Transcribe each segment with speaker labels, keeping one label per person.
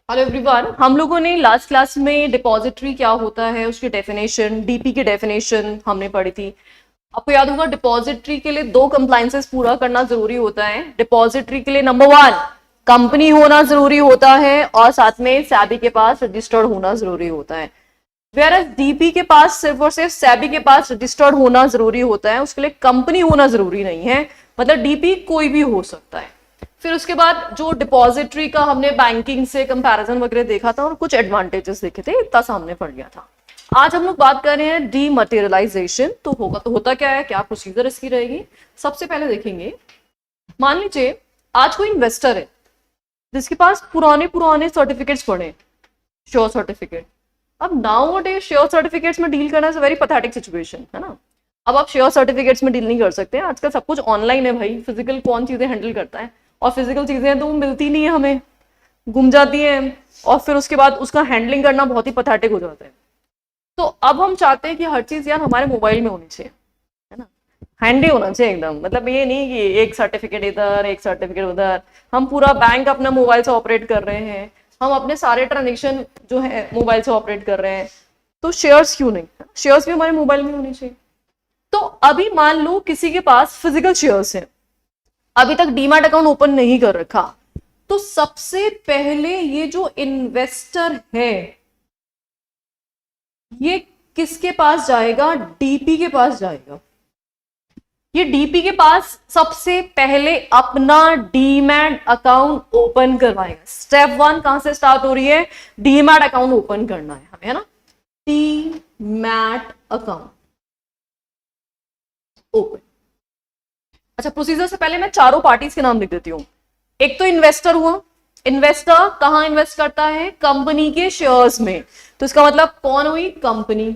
Speaker 1: Hello everyone, हम लोगों ने लास्ट क्लास में डिपॉजिटरी क्या होता है उसकी डेफिनेशन, डीपी की डेफिनेशन हमने पढ़ी थी। आपको याद होगा डिपॉजिटरी के लिए दो कंप्लायंसेस पूरा करना जरूरी होता है। डिपॉजिटरी के लिए नंबर वन, कंपनी होना जरूरी होता है और साथ में सैबी के पास रजिस्टर्ड होना जरूरी होता है। वेयर डीपी के पास सिर्फ और सिर्फ सैबी के पास रजिस्टर्ड होना जरूरी होता है, उसके लिए कंपनी होना जरूरी नहीं है। मतलब डीपी कोई भी हो सकता है। फिर उसके बाद जो डिपॉजिटरी का हमने बैंकिंग से कंपैरिजन वगैरह देखा था और कुछ एडवांटेजेस देखे थे, इतना सामने पड़ गया था। आज हम लोग बात कर रहे हैं डीमटेरियलाइजेशन। तो होता क्या है, क्या प्रोसीजर इसकी रहेगी। सबसे पहले देखेंगे, मान लीजिए आज कोई इन्वेस्टर है जिसके पास पुराने पुराने सर्टिफिकेट्स पड़े, श्योर सर्टिफिकेट। अब नाउ डे शेयर सर्टिफिकेट्स में डील करना इज वेरी पैथेटिक सिचुएशन, है ना। अब आप शेयर सर्टिफिकेट्स में डील नहीं कर सकते, आजकल सब कुछ ऑनलाइन है भाई। फिजिकल कौन चीजें हैंडल करता है, और फिजिकल चीजें तो मिलती नहीं है, हमें गुम जाती हैं, और फिर उसके बाद उसका हैंडलिंग करना बहुत ही पैथेटिक हो जाता है। तो अब हम चाहते हैं कि हर चीज यार हमारे मोबाइल में होनी चाहिए, है ना। हैंडी होना चाहिए एकदम। मतलब ये नहीं कि एक सर्टिफिकेट इधर एक सर्टिफिकेट उधर। हम पूरा बैंक अपना मोबाइल से ऑपरेट कर रहे हैं, हम अपने सारे ट्रांजेक्शन जो है मोबाइल से ऑपरेट कर रहे हैं, तो शेयर्स क्यों नहीं, शेयर्स भी हमारे मोबाइल में होने चाहिए। तो अभी मान लो किसी के पास फिजिकल शेयर्स है, अभी तक डीमैट अकाउंट ओपन नहीं कर रखा, तो सबसे पहले ये जो इन्वेस्टर है ये किसके पास जाएगा, डीपी के पास जाएगा। ये डीपी के पास सबसे पहले अपना डीमैट अकाउंट ओपन करवाएगा। स्टेप वन कहां से स्टार्ट हो रही है, डीमैट अकाउंट ओपन करना है हमें, है ना। Demat account open. अच्छा, प्रोसीजर से पहले मैं चारों पार्टीज के नाम लिख देती हूँ। एक तो इन्वेस्टर हुआ, इन्वेस्टर कहां इन्वेस्ट करता है, कंपनी के शेयर्स में। तो इसका मतलब कौन हुई, कंपनी।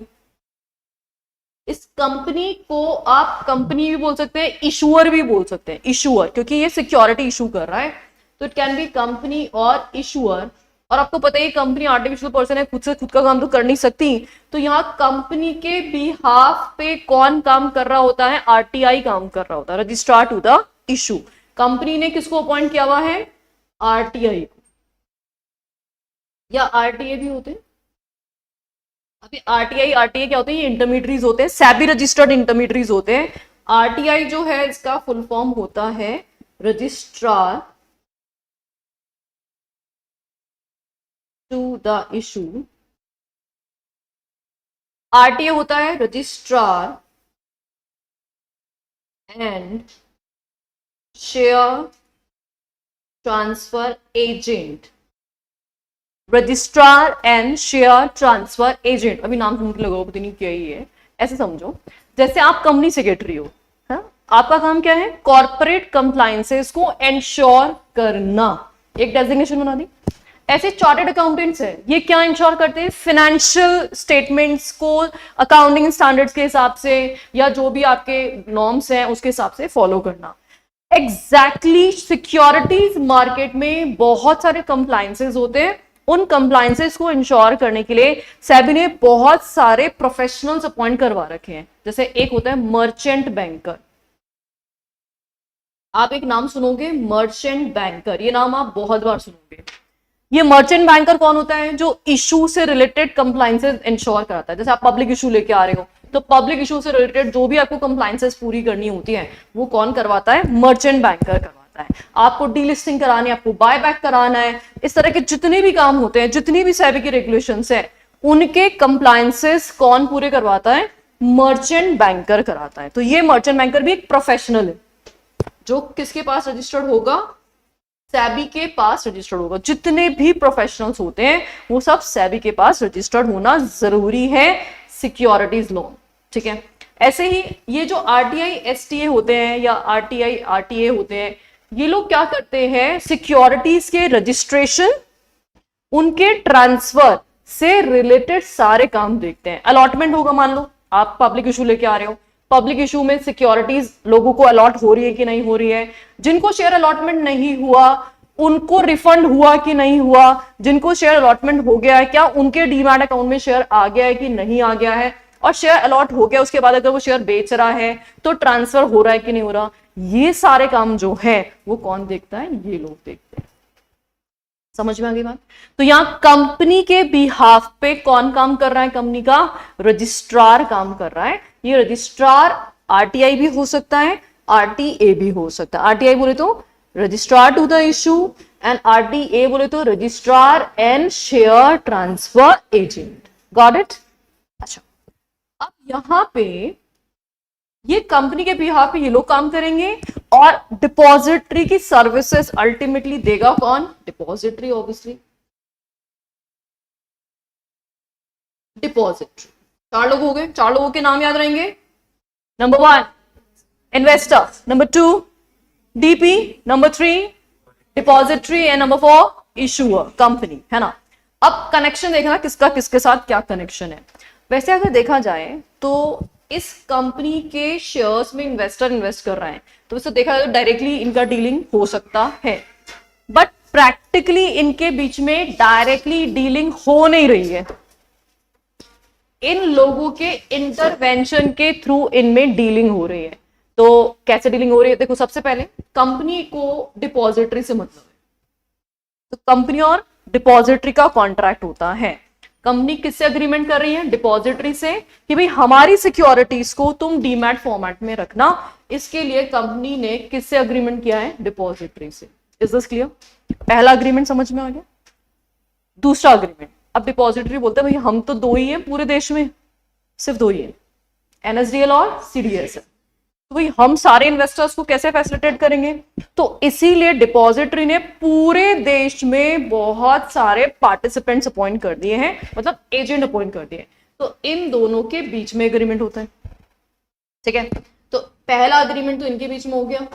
Speaker 1: इस कंपनी को आप कंपनी भी बोल सकते हैं, इशूअर भी बोल सकते हैं, इशूअर, क्योंकि ये सिक्योरिटी इशू कर रहा है, तो इट कैन बी कंपनी और इशूअर। और आपको पता है कंपनी आर्टिफिशियल पर्सन है, खुद से खुद का काम तो कर नहीं सकती, तो यहाँ कंपनी के बिहाफ पे कौन काम कर रहा होता है, आरटीआई काम कर रहा होता है, registrar to the issue. Company ने किसको अपॉइंट किया हुआ है, आरटीआई को, या आरटीए भी होते हैं। अभी आरटीआई क्या होते हैं, ये इंटरमीडियरीज होते हैं, सैबी रजिस्टर्ड इंटरमीडियरीज होते हैं। आरटीआई जो है इसका फुल फॉर्म होता है registrar to the issue. RTA होता है registrar and share transfer agent. Registrar and share transfer agent, अभी नाम सुन के लगाओ पता नहीं क्या ही है। ऐसे समझो जैसे आप कंपनी सेक्रेटरी हो, है? आपका काम क्या है, कॉर्पोरेट कंप्लायंसेस को एंश्योर करना, एक डेजिग्नेशन बना दी। ऐसे चार्टर्ड अकाउंटेंट्स है, ये क्या इंश्योर करते हैं, फाइनेंशियल स्टेटमेंट्स को अकाउंटिंग स्टैंडर्ड्स के हिसाब से या जो भी आपके नॉर्म्स हैं उसके हिसाब से फॉलो करना। एग्जैक्टली सिक्योरिटीज मार्केट में बहुत सारे कंप्लायंसेस होते हैं, उन कंप्लायंसेस को इंश्योर करने के लिए सेबी ने बहुत सारे प्रोफेशनल्स अपॉइंट करवा रखे हैं। जैसे एक होता है मर्चेंट बैंकर, आप एक नाम सुनोगे मर्चेंट बैंकर, ये नाम आप बहुत बार सुनोगे। ये मर्चेंट बैंकर कौन होता है, जो इशू से रिलेटेड कंप्लायंसेस इंश्योर कराता है। जैसे आप पब्लिक इशू लेके आ रहे हो, तो पब्लिक इशू से रिलेटेड जो भी आपको कंप्लायंसेस पूरी करनी होती है वो कौन करवाता है, मर्चेंट बैंकर करवाता है। आपको डीलिस्टिंग करानी है, आपको बाय बैक कराना है, इस तरह के जितने भी काम होते हैं, जितनी भी सेबी की रेगुलेशंस है, उनके कंप्लायंसेस कौन पूरे करवाता है, मर्चेंट बैंकर कराता है। तो ये मर्चेंट बैंकर भी एक प्रोफेशनल है जो किसके पास रजिस्टर्ड होगा, सेबी के पास रजिस्टर्ड होगा। जितने भी प्रोफेशनल्स होते हैं वो सब सेबी के पास रजिस्टर्ड होना जरूरी है, सिक्योरिटीज लोन, ठीक है। ऐसे ही ये जो आरटीआई एसटीए होते हैं या आरटीआई आरटीए होते हैं, ये लोग क्या करते हैं, सिक्योरिटीज के रजिस्ट्रेशन, उनके ट्रांसफर से रिलेटेड सारे काम देखते हैं। अलॉटमेंट होगा, मान लो आप पब्लिक इशू लेके आ रहे हो, पब्लिक इशू में सिक्योरिटीज लोगों को अलॉट हो रही है कि नहीं हो रही है, जिनको शेयर अलॉटमेंट नहीं हुआ उनको रिफंड हुआ कि नहीं हुआ, जिनको शेयर अलॉटमेंट हो गया है क्या उनके डीमैट अकाउंट में शेयर आ गया है कि नहीं आ गया है, और शेयर अलॉट हो गया उसके बाद अगर वो शेयर बेच रहा है तो ट्रांसफर हो रहा है कि नहीं हो रहा। ये सारे काम जो है वो कौन देखता है, ये लोग देखते हैं। समझ में आ गई बात? तो यहां कंपनी के बिहाफ पे कौन काम कर रहा है? कंपनी का रजिस्ट्रार काम कर रहा है। ये रजिस्ट्रार आरटीआई भी हो सकता है, आरटीए भी हो सकता है। आरटीआई बोले तो registrar to the issue, and RTA बोले तो registrar and share transfer agent. Got it? अच्छा, अब यहां पे ये कंपनी के बिहाफ पे ये लोग काम करेंगे, और डिपॉजिटरी की सर्विसेज अल्टीमेटली देगा कौन? Depository, obviously depository. 4 लोग हो गए, 4 लोगों के नाम याद रहेंगे। Number 1 investor, number 2 DP, number 3 depository, and number 4 issuer, company, है ना? अब कनेक्शन देखना किसका किसके साथ क्या कनेक्शन है। वैसे अगर देखा जाए तो इस कंपनी के शेयर्स में इन्वेस्टर इन्वेस्ट कर रहे हैं, तो वैसे देखा जाए तो डायरेक्टली इनका डीलिंग हो सकता है, बट प्रैक्टिकली इनके बीच में डायरेक्टली डीलिंग हो नहीं रही है। इन लोगों के इंटरवेंशन के थ्रू इनमें डीलिंग हो रही है। तो कैसे डीलिंग हो रही है? देखो, सबसे पहले कंपनी को डिपॉजिटरी से मतलब है, तो कंपनी और डिपॉजिटरी का कॉन्ट्रैक्ट होता है। कंपनी किससे अग्रीमेंट कर रही है? डिपॉजिटरी से, कि भाई हमारी सिक्योरिटीज को तुम डीमैट फॉर्मेट में रखना। इसके लिए कंपनी ने किससे अग्रीमेंट किया है? डिपॉजिटरी से। Is this clear? पहला अग्रीमेंट समझ में आ गया। दूसरा अग्रीमेंट, अब डिपॉजिटरी बोलते हैं भाई हम तो 2 ही हैं पूरे देश में, सिर्फ 2 ही है, एनएसडीएल और सीडीएस। तो भाई हम सारे इन्वेस्टर्स को कैसे फैसिलिटेट करेंगे? तो इसीलिए डिपॉजिटरी ने पूरे देश में बहुत सारे पार्टिसिपेंट्स अपॉइंट कर दिए हैं, मतलब एजेंट अपॉइंट कर दिए। तो इन दोनों के बीच में एग्रीमेंट होता है, ठीक है? तो पहला अग्रीमेंट तो इनके बीच में हो गया,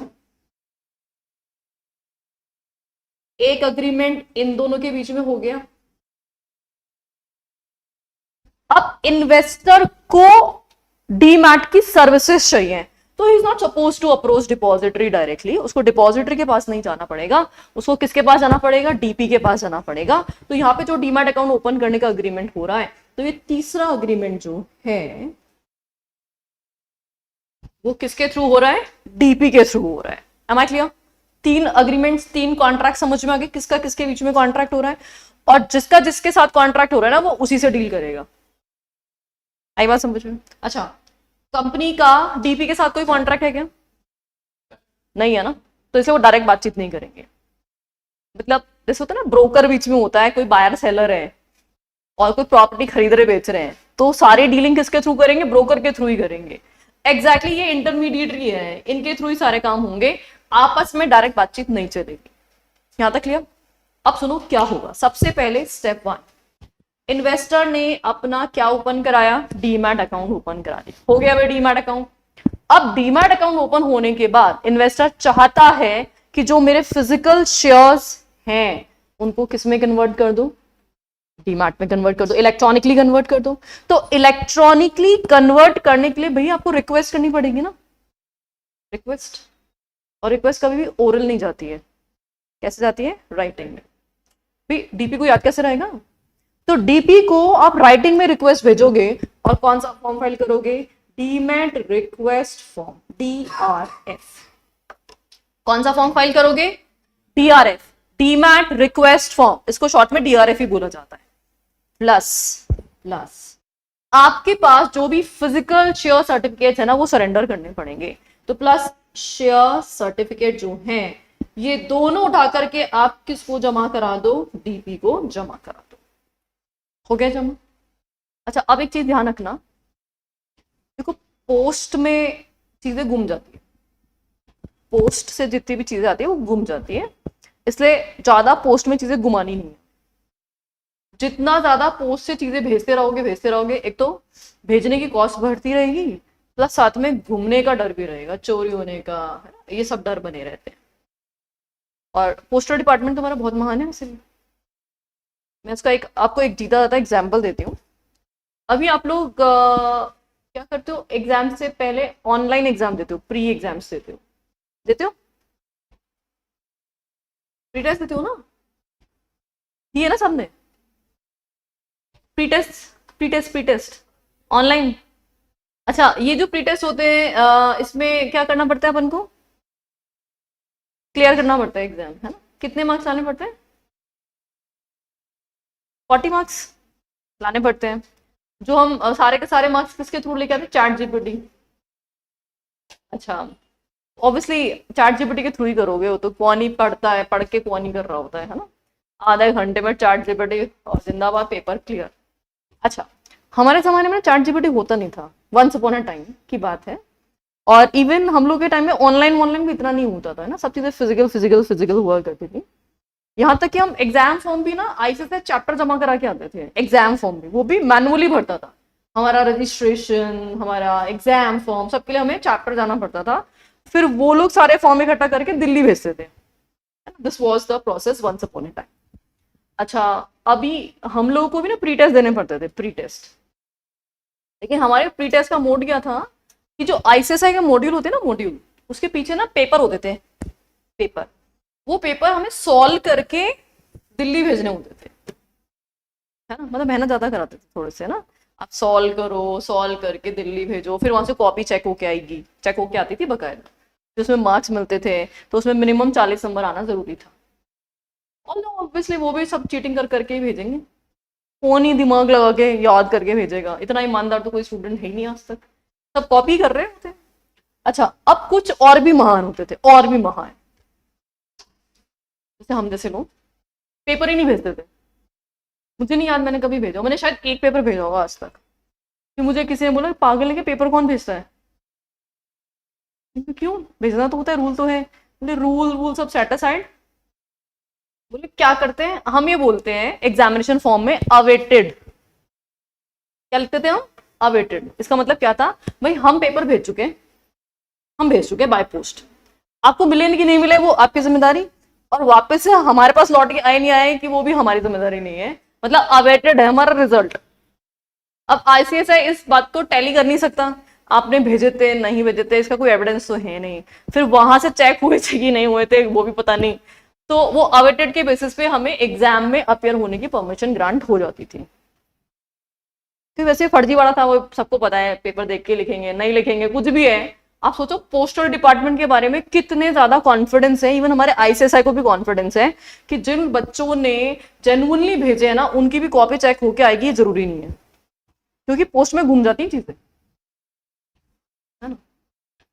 Speaker 1: एक अग्रीमेंट इन दोनों के बीच में हो गया। अब इन्वेस्टर को डीमैट की सर्विसेज चाहिए, तो he is not suppose to approach depository directly. उसको डिपॉजिटरी के पास नहीं जाना पड़ेगा, उसको किसके पास जाना पड़ेगा? डीपी के पास जाना पड़ेगा। तो यहाँ पे जो डीमैट अकाउंट ओपन करने का अग्रीमेंट हो रहा है, तो ये तीसरा अग्रीमेंट जो है वो किसके थ्रू हो रहा है? डीपी के थ्रू हो रहा है। Am I clear? 3 agreements, 3 contract समझ में आ गए, किसका किसके बीच में कॉन्ट्रैक्ट हो रहा है, और जिसका जिसके साथ कॉन्ट्रैक्ट हो रहा है ना वो उसी से डील करेगा। आई बात समझ में? अच्छा, कंपनी का डीपी के साथ कोई कॉन्ट्रैक्ट है क्या? नहीं है ना, तो इसलिए वो डायरेक्ट बातचीत नहीं करेंगे। मतलब जैसे होता है ना, ब्रोकर बीच में होता है, कोई बायर सेलर है और कोई प्रॉपर्टी खरीद रहे बेच रहे हैं, तो सारी डीलिंग किसके थ्रू करेंगे? ब्रोकर के थ्रू ही करेंगे। एग्जैक्टली ये इंटरमीडिएटरी है, इनके थ्रू ही सारे काम होंगे, आपस में डायरेक्ट बातचीत नहीं चलेगी। यहां तक क्लियर? अब सुनो क्या होगा। सबसे पहले स्टेप 1, इन्वेस्टर ने अपना क्या ओपन कराया? डीमैट अकाउंट ओपन करा दिया। हो गया भाई डीमैट अकाउंट। अब डीमैट अकाउंट ओपन होने के बाद इन्वेस्टर चाहता है कि जो मेरे फिजिकल शेयर्स हैं उनको किस में कन्वर्ट कर दो? डीमैट में कन्वर्ट कर दो, इलेक्ट्रॉनिकली कन्वर्ट कर दो। तो इलेक्ट्रॉनिकली कन्वर्ट करने के लिए भैया आपको रिक्वेस्ट करनी पड़ेगी ना, रिक्वेस्ट। और रिक्वेस्ट कभी भी ओरल नहीं जाती है, कैसे जाती है? राइटिंग में। भाई डीपी को याद कैसे रहेगा? तो डीपी को आप राइटिंग में रिक्वेस्ट भेजोगे, और कौन सा फॉर्म फाइल करोगे? Demat request form, DRF। कौन सा फॉर्म फाइल करोगे? DRF, demat request form. इसको शॉर्ट में DRF ही बोला जाता है। प्लस आपके पास जो भी फिजिकल शेयर सर्टिफिकेट है ना वो सरेंडर करने पड़ेंगे। तो प्लस शेयर सर्टिफिकेट जो है ये दोनों उठा करके आप किसको जमा करा दो? डीपी को जमा करा दो। हो गया जमा? अच्छा, अब एक चीज ध्यान रखना, देखो पोस्ट में चीजें गुम जाती है, पोस्ट से जितनी भी चीजें आती है वो गुम जाती है, इसलिए ज्यादा पोस्ट में चीजें गुमानी नहीं है। जितना ज्यादा पोस्ट से चीजें भेजते रहोगे, एक तो भेजने की कॉस्ट बढ़ती रहेगी, प्लस साथ में घूमने का डर भी रहेगा, चोरी होने का, है ना, ये सब डर बने रहते हैं। और पोस्टल डिपार्टमेंट तुम्हारा बहुत महान है, इसलिए मैं इसका आपको एक जीता जाता एग्जाम्पल देती हूँ। अभी आप लोग क्या करते हो? एग्जाम से पहले ऑनलाइन एग्जाम देते हो, प्री एग्जाम्स देते हो प्री टेस्ट देते हो ना? ये ना सबने प्री टेस्ट ऑनलाइन। अच्छा, ये जो प्री टेस्ट होते हैं इसमें क्या करना पड़ता है? अपन को क्लियर करना पड़ता है एग्जाम, है ना? कितने मार्क्स आने पड़ते हैं? 40 मार्क्स लाने पड़ते हैं, जो हम सारे के सारे मार्क्स किसके थ्रू लेके आते हैं, चैट जीपीटी। अच्छा, ऑब्वियसली चैट जीपीटी के थ्रू ही करोगे, वो तो कौन ही पढ़ता है, पढ़ के कौन ही कर रहा होता है ना। आधा एक घंटे में चैट जीपीटी और जिंदाबाद, पेपर क्लियर। अच्छा, हमारे जमाने में चैट जीपीटी होता नहीं था, वंस अपॉन अ टाइम की बात है। और इवन हम लोग के टाइम में ऑनलाइन भी इतना नहीं होता था ना, सब चीजें फिजिकल फिजिकल फिजिकल हुआ करती थी। यहाँ तक कि हम एग्जाम फॉर्म भी ना आईसी से चैप्टर जमा करा के आते थे, एग्जाम फॉर्म भी, वो भी मैनुअली भरता था। हमारा रजिस्ट्रेशन, हमारा एग्जाम फॉर्म, सबके लिए हमें चैप्टर जाना पड़ता था, फिर वो लोग सारे फॉर्म इकट्ठा करके दिल्ली भेजते थे। This was the process once upon a time. अच्छा, अभी हम लोगों को भी ना प्री टेस्ट देने पड़ते थे, प्री टेस्ट। लेकिन हमारे प्री टेस्ट का मोड क्या था कि जो आईसीएसआई के मॉड्यूल होते हैं ना, मॉड्यूल, उसके पीछे ना पेपर होते थे, पेपर, वो पेपर हमें सॉल्व करके दिल्ली भेजने होते थे, है ना। मतलब मेहनत ज्यादा कराते थे थोड़े से ना, आप सॉल्व करो, सॉल्व करके दिल्ली भेजो, फिर वहां से कॉपी चेक होके आएगी, चेक होके आती थी बकायदा, तो उसमें मार्क्स मिलते थे, तो उसमें मिनिमम 40 नंबर आना जरूरी था। और ऑब्वियसली वो भी सब चीटिंग कर करके ही भेजेंगे, कौन ही दिमाग लगा के याद करके भेजेगा, इतना ईमानदार तो कोई स्टूडेंट है ही नहीं आज तक, सब कॉपी कर रहे होते। अच्छा, अब कुछ और भी महान होते थे, और भी महान, जैसे हम जैसे लोग पेपर ही नहीं भेजते थे। मुझे नहीं याद मैंने कभी भेजा, मैंने शायद एक पेपर भेजा होगा आज तक, कि मुझे किसी ने बोला पागल है कि पेपर कौन भेजता है, क्यों भेजना तो होता है, रूल तो है। बोले रूल वूल सब सेट असाइड, बोले क्या करते हैं हम, ये बोलते हैं एग्जामिनेशन फॉर्म में अवेटेड, क्या लिखते थे हम, अवेटेड। इसका मतलब क्या था, भाई हम पेपर भेज चुके, हम भेज चुके बाय पोस्ट, आपको मिले कि नहीं मिले वो आपकी जिम्मेदारी, और वापस से हमारे पास लौट के आए नहीं आए कि वो भी हमारी जिम्मेदारी नहीं है, मतलब अवेटेड है हमारा रिजल्ट। अब आईसीएसआई इस बात को टैली कर नहीं सकता, आपने भेजे थे नहीं भेजे थे, इसका कोई एविडेंस तो है नहीं, फिर वहां से चेक हुए थे कि नहीं हुए थे वो भी पता नहीं, तो वो अवेटेड के बेसिस पे हमें एग्जाम में अपियर होने की परमिशन ग्रांट हो जाती थी। फिर वैसे फर्जी वाला था, वो सबको पता है, पेपर देख के लिखेंगे, नहीं लिखेंगे, कुछ भी है। आप सोचो पोस्टल डिपार्टमेंट के बारे में कितने ज्यादा कॉन्फिडेंस है, इवन हमारे आईसीएसआई को भी कॉन्फिडेंस है कि जिन बच्चों ने जेन्युइनली भेजे है ना, उनकी भी कॉपी चेक होके आएगी, ये जरूरी नहीं है, क्योंकि पोस्ट में घूम जाती है चीजें, है ना।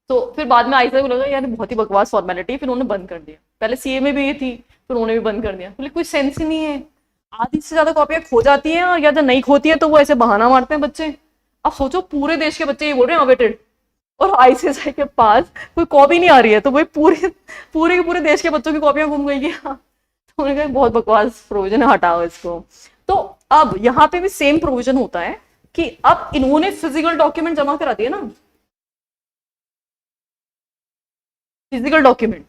Speaker 1: तो फिर बाद में आईसीएसआई को लगा यार बहुत ही बकवास फॉर्मेलिटी, फिर उन्होंने बंद कर दिया। पहले सीए में भी ये थी, फिर उन्होंने भी बंद कर दिया, बोले कोई सेंस ही नहीं है, आधी से ज्यादा कॉपियां खो जाती हैं, और या तो नहीं खोती है तो वो ऐसे बहाना मारते हैं बच्चे। अब सोचो पूरे देश के बच्चे ये बोल रहे हैं अवेटेड, और आईसीएसआई के पास कोई कॉपी नहीं आ रही है, तो वही पूरे पूरे के पूरे देश के बच्चों की कॉपियां गुम गई क्या, तो उन्होंने कहा बहुत बकवास प्रोविजन है, हटाओ इसको। तो अब यहाँ पे भी सेम प्रोविजन होता है कि अब इन्होंने फिजिकल डॉक्यूमेंट जमा करा दिया ना, फिजिकल डॉक्यूमेंट।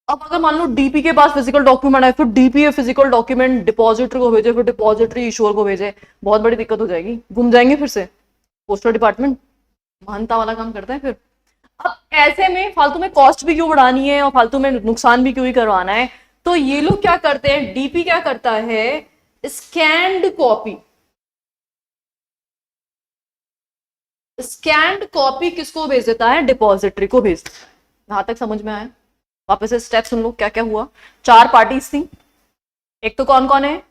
Speaker 1: अब अगर मान लो डीपी के पास फिजिकल डॉक्यूमेंट है, फिर डीपी फिजिकल डॉक्यूमेंट डिपॉजिटरी को भेजे, फिर डिपॉजिटरी इश्योर को भेजे, बहुत बड़ी दिक्कत हो जाएगी, गुम जाएंगे फिर से। पोस्टल डिपार्टमेंट महानता वाला काम करता है फिर। अब ऐसे में फालतू में कॉस्ट भी क्यों बढ़ानी है, और फालतू में नुकसान भी क्यों ही करवाना है, तो ये लोग क्या करते हैं, डीपी क्या करता है, स्कैन्ड कॉपी, स्कैन्ड कॉपी किसको भेज देता है, डिपॉजिटरी को भेज देता है। यहां तक समझ में आया, वापस से स्टेप सुन लो क्या क्या हुआ। 4 पार्टीज थी, एक तो कौन कौन है,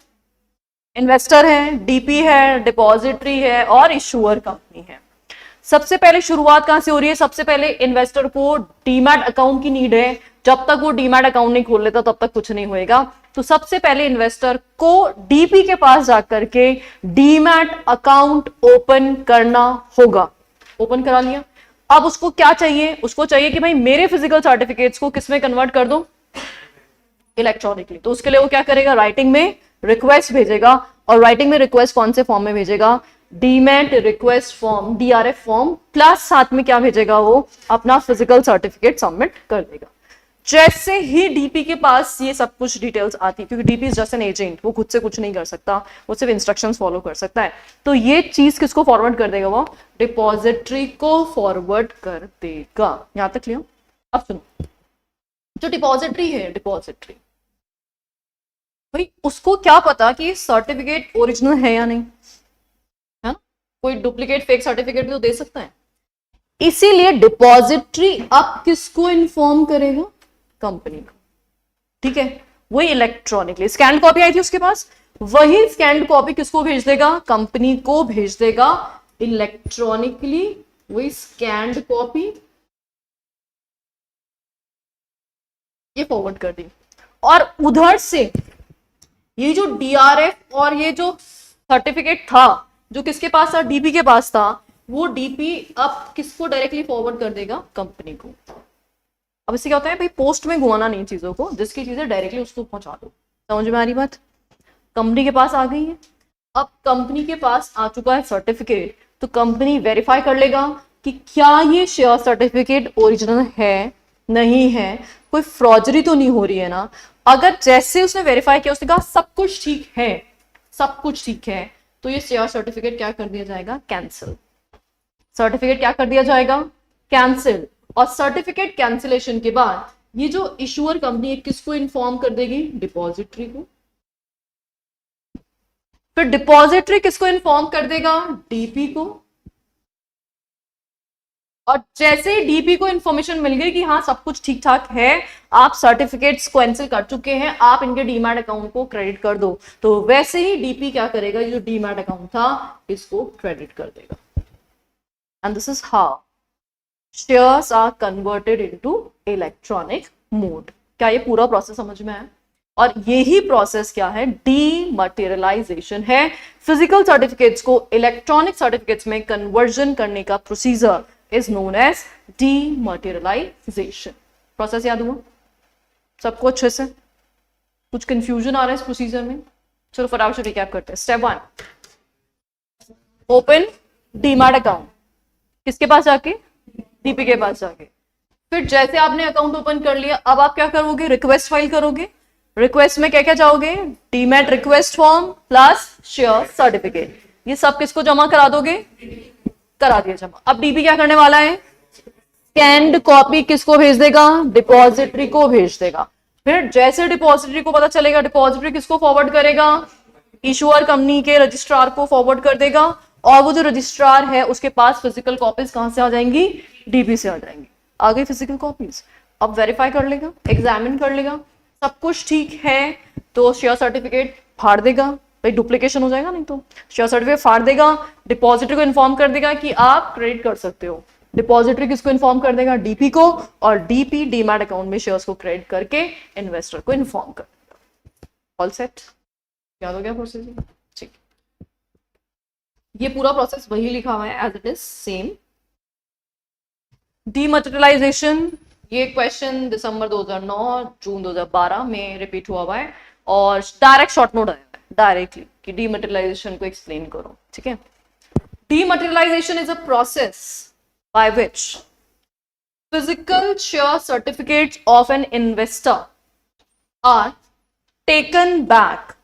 Speaker 1: इन्वेस्टर है, डीपी है, डिपॉजिटरी है, और इशूअर कंपनी है। सबसे पहले शुरुआत कहां से हो रही है, सबसे पहले इन्वेस्टर को डीमैट अकाउंट की नीड है, जब तक वो डीमैट अकाउंट नहीं खोल लेता तब तक कुछ नहीं होएगा। तो सबसे पहले इन्वेस्टर को डीपी के पास जाकर के डीमैट अकाउंट ओपन करना होगा। ओपन करा लिया, अब उसको क्या चाहिए, उसको चाहिए कि भाई मेरे फिजिकल सर्टिफिकेट्स को किसमें कन्वर्ट कर दो, इलेक्ट्रॉनिकली। तो उसके लिए वो क्या करेगा, राइटिंग में रिक्वेस्ट भेजेगा, और राइटिंग में रिक्वेस्ट कौन से फॉर्म में भेजेगा, demat request form, DRF form, plus साथ में क्या भेजेगा, वो अपना फिजिकल सर्टिफिकेट सबमिट कर देगा। जैसे ही डीपी के पास ये सब कुछ डिटेल्स आती, क्योंकि DP is just an agent, वो खुद से कुछ नहीं कर सकता, वो सिर्फ इंस्ट्रक्शंस फॉलो कर सकता है, तो ये चीज किसको फॉरवर्ड कर देगा, वो डिपॉजिटरी को फॉरवर्ड कर देगा। यहां तक क्लियर। अब सुनो, जो डिपॉजिटरी है, डिपॉजिटरी भाई उसको क्या पता कि सर्टिफिकेट ओरिजिनल है या नहीं, है ना, कोई डुप्लीकेट फेक सर्टिफिकेट भी तो दे सकता है। इसीलिए डिपॉजिटरी अब किसको इन्फॉर्म करेगा, कंपनी को, ठीक है। वही इलेक्ट्रॉनिकली स्कैन कॉपी आई थी उसके पास, वही स्कैन्ड कॉपी किसको भेज देगा? कंपनी को भेज देगा इलेक्ट्रॉनिकली। वही स्कैन्ड कॉपी ये फॉरवर्ड कर दी, और उधर से ये जो डीआरएफ और ये जो सर्टिफिकेट था जो किसके पास था? डीपी के पास था। वो डीपी अब किसको डायरेक्टली फॉरवर्ड कर देगा? कंपनी को। अब इससे क्या होता है भाई, पोस्ट में घुमाना नहीं चीजों को, जिसकी चीजें डायरेक्टली उसको पहुंचा दो। समझ में आ रही बात? कंपनी के पास आ गई है। अब कंपनी के पास आ चुका है सर्टिफिकेट, तो कंपनी वेरीफाई कर लेगा कि क्या ये शेयर सर्टिफिकेट ओरिजिनल है, नहीं है, कोई फ्रॉजरी तो नहीं हो रही है ना। अगर जैसे उसने वेरीफाई किया, उसने कहा सब कुछ ठीक है, सब कुछ ठीक है, तो ये शेयर सर्टिफिकेट क्या कर दिया जाएगा? कैंसिल। सर्टिफिकेट क्या कर दिया जाएगा? कैंसिल। और सर्टिफिकेट कैंसिलेशन के बाद ये जो इशूअर कंपनी है किसको इन्फॉर्म कर देगी? डिपॉजिटरी को। फिर डिपॉजिटरी किसको इन्फॉर्म कर देगा? डीपी को। और जैसे ही डीपी को इन्फॉर्मेशन मिल गई कि हाँ सब कुछ ठीक ठाक है, आप सर्टिफिकेट्स कैंसिल कर चुके हैं, आप इनके डीमैट अकाउंट को क्रेडिट कर दो, तो वैसे ही डीपी क्या करेगा? ये जो डीमैट अकाउंट था इसको क्रेडिट कर देगा। And this is how shares are converted into electronic mode. क्या ये पूरा प्रोसेस समझ में आया? और यही प्रोसेस क्या है? डीमटेरियलाइजेशन है। फिजिकल सर्टिफिकेट्स को इलेक्ट्रॉनिक सर्टिफिकेट्स में कन्वर्जन करने का procedure is known as dematerialisation. Process याद हुआ सबको अच्छे से? कुछ कंफ्यूजन आ रहा है इस प्रोसीजर में? चलो फटाफट से रिकैप करते हैं। Step 1, open demat account. किसके पास जाके? डीपी के पास जाके। फिर जैसे आपने अकाउंट ओपन कर लिया, अब आप क्या करोगे? रिक्वेस्ट फाइल करोगे। रिक्वेस्ट में क्या क्या चाहोगे? Demat request form plus share certificate. ये सब किसको जमा करा दोगे? करा दिया जमा। अब डीपी क्या करने वाला है? स्कैन्ड कॉपी किसको भेज देगा? डिपॉजिटरी को भेज देगा। फिर जैसे डिपॉजिटरी को पता चलेगा, डिपॉजिटरी किसको फॉरवर्ड करेगा? इशूअर कंपनी के रजिस्ट्रार को फॉरवर्ड कर देगा, और वो जो रजिस्ट्रार है उसके पास फिजिकल कॉपीज कहां से आ जाएंगी? डीपी से आ जाएंगी। आ गई फिजिकल कॉपीज। अब वेरीफाई कर लेगा, एग्जामिन कर लेगा, सब कुछ ठीक है, तो शेयर सर्टिफिकेट फाड़ देगा। भाई डुप्लीकेशन हो जाएगा नहीं तो। शेयर सर्टिफिकेट फाड़ देगा, डिपॉजिटरी को इन्फॉर्म कर देगा कि आप क्रेडिट कर सकते हो। डिपॉजिटरी किसको इन्फॉर्म कर देगा? डीपी को, और डीपी डीमैट अकाउंट में शेयर्स को क्रेडिट करके इन्वेस्टर को इन्फॉर्म कर देगा। All set? याद हो गया प्रोसेस? ठीक। ये पूरा प्रोसेस वही लिखा हुआ है as it is same. Dematerialisation, ये क्वेश्चन दिसंबर 2009 जून 2012 में रिपीट हुआ है, और डायरेक्ट शॉर्ट नोट आया है डायरेक्टली कि डीमटेरियलाइजेशन को एक्सप्लेन करो। ठीक है। Dematerialisation is a process by which physical share certificates of an investor are taken back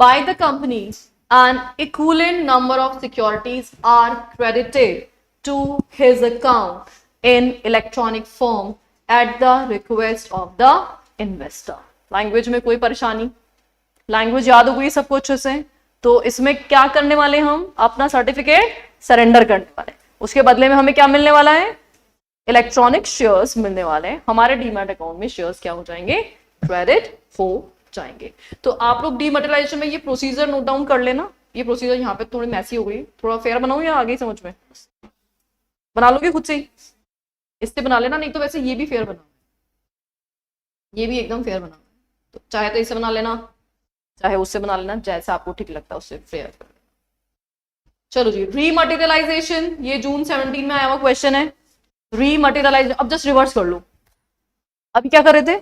Speaker 1: by the company and equivalent number of securities are credited to his account in electronic form at the request of the investor. Language में कोई परेशानी? Language याद हो गई सबको अच्छे से? तो इसमें क्या करने वाले? हम अपना सर्टिफिकेट सरेंडर करने वाले, उसके बदले में हमें क्या मिलने वाला है? इलेक्ट्रॉनिक शेयर्स मिलने वाले हैं। हमारे डीमैट अकाउंट में शेयर्स क्या हो जाएंगे? क्रेडिट हो जाएंगे। तो आप लोग डीमटेरियलाइजेशन में ये प्रोसीजर नोट डाउन कर लेना। ये प्रोसीजर यहाँ पे थोड़ी मैसी हो गई, थोड़ा फेयर बनाऊं या आगे समझ में? बना लोगे खुद से ही? इससे बना लेना, नहीं तो वैसे ये भी फेयर बना, ये भी एकदम फेयर बना। तो चाहे तो इससे बना लेना, चाहे उससे बना लेना, जैसा आपको ठीक लगता है उससे फेयर कर लेना। चलो जी, रीमटेरियलाइजेशन, ये जून 17 में आया हुआ क्वेश्चन है। रीमटेरियलाइजेशन, अब जस्ट रिवर्स कर लो। अभी क्या कर रहे थे?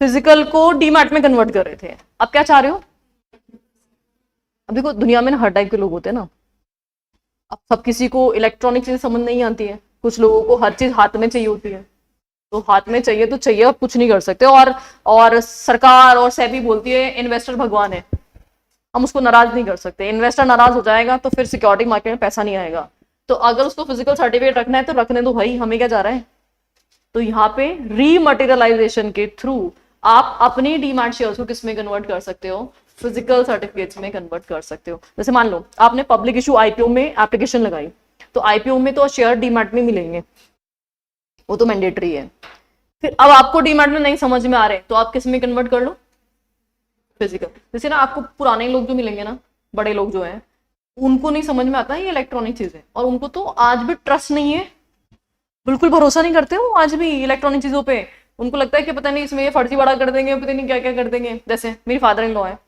Speaker 1: फिजिकल को डीमैट में कन्वर्ट कर रहे थे। अब क्या चाह रहे हो? अब देखो दुनिया में ना हर टाइप के लोग होते हैं ना। अब सब किसी को इलेक्ट्रॉनिक चीजें समझ नहीं आती है, कुछ लोगों को हर चीज हाथ में चाहिए होती है। तो हाथ में चाहिए तो चाहिए, अब कुछ नहीं कर सकते। और सरकार और सेबी बोलती है इन्वेस्टर भगवान है, हम उसको नाराज नहीं कर सकते। इन्वेस्टर नाराज हो जाएगा तो फिर सिक्योरिटी मार्केट में पैसा नहीं आएगा। तो अगर उसको फिजिकल सर्टिफिकेट रखना है तो रखने दो भाई, हमें क्या जा रहा है। तो यहाँ पे रीमटेरियलाइजेशन के थ्रू आप अपनी डीमैट शेयर्स को किस में कन्वर्ट कर सकते हो? फिजिकल सर्टिफिकेट्स में कन्वर्ट कर सकते हो। जैसे मान लो आपने पब्लिक इशू आईपीओ में एप्लीकेशन लगाई, तो आईपीओ में तो शेयर डीमैट में मिलेंगे, वो तो मैंडेटरी है। फिर अब आपको डीमैट में नहीं समझ में आ रहे तो आप किस में कन्वर्ट कर लो? फिजिकल। जैसे ना आपको पुराने लोग जो मिलेंगे ना, बड़े लोग जो हैं, उनको नहीं समझ में आता है ये इलेक्ट्रॉनिक चीजें, और उनको तो आज भी ट्रस्ट नहीं है, बिल्कुल भरोसा नहीं करते हो आज भी इलेक्ट्रॉनिक चीजों पे। उनको लगता है कि पता नहीं इसमें ये फर्जी बड़ा कर देंगे, पता नहीं क्या क्या कर देंगे। जैसे मेरी फादर इन लॉ है,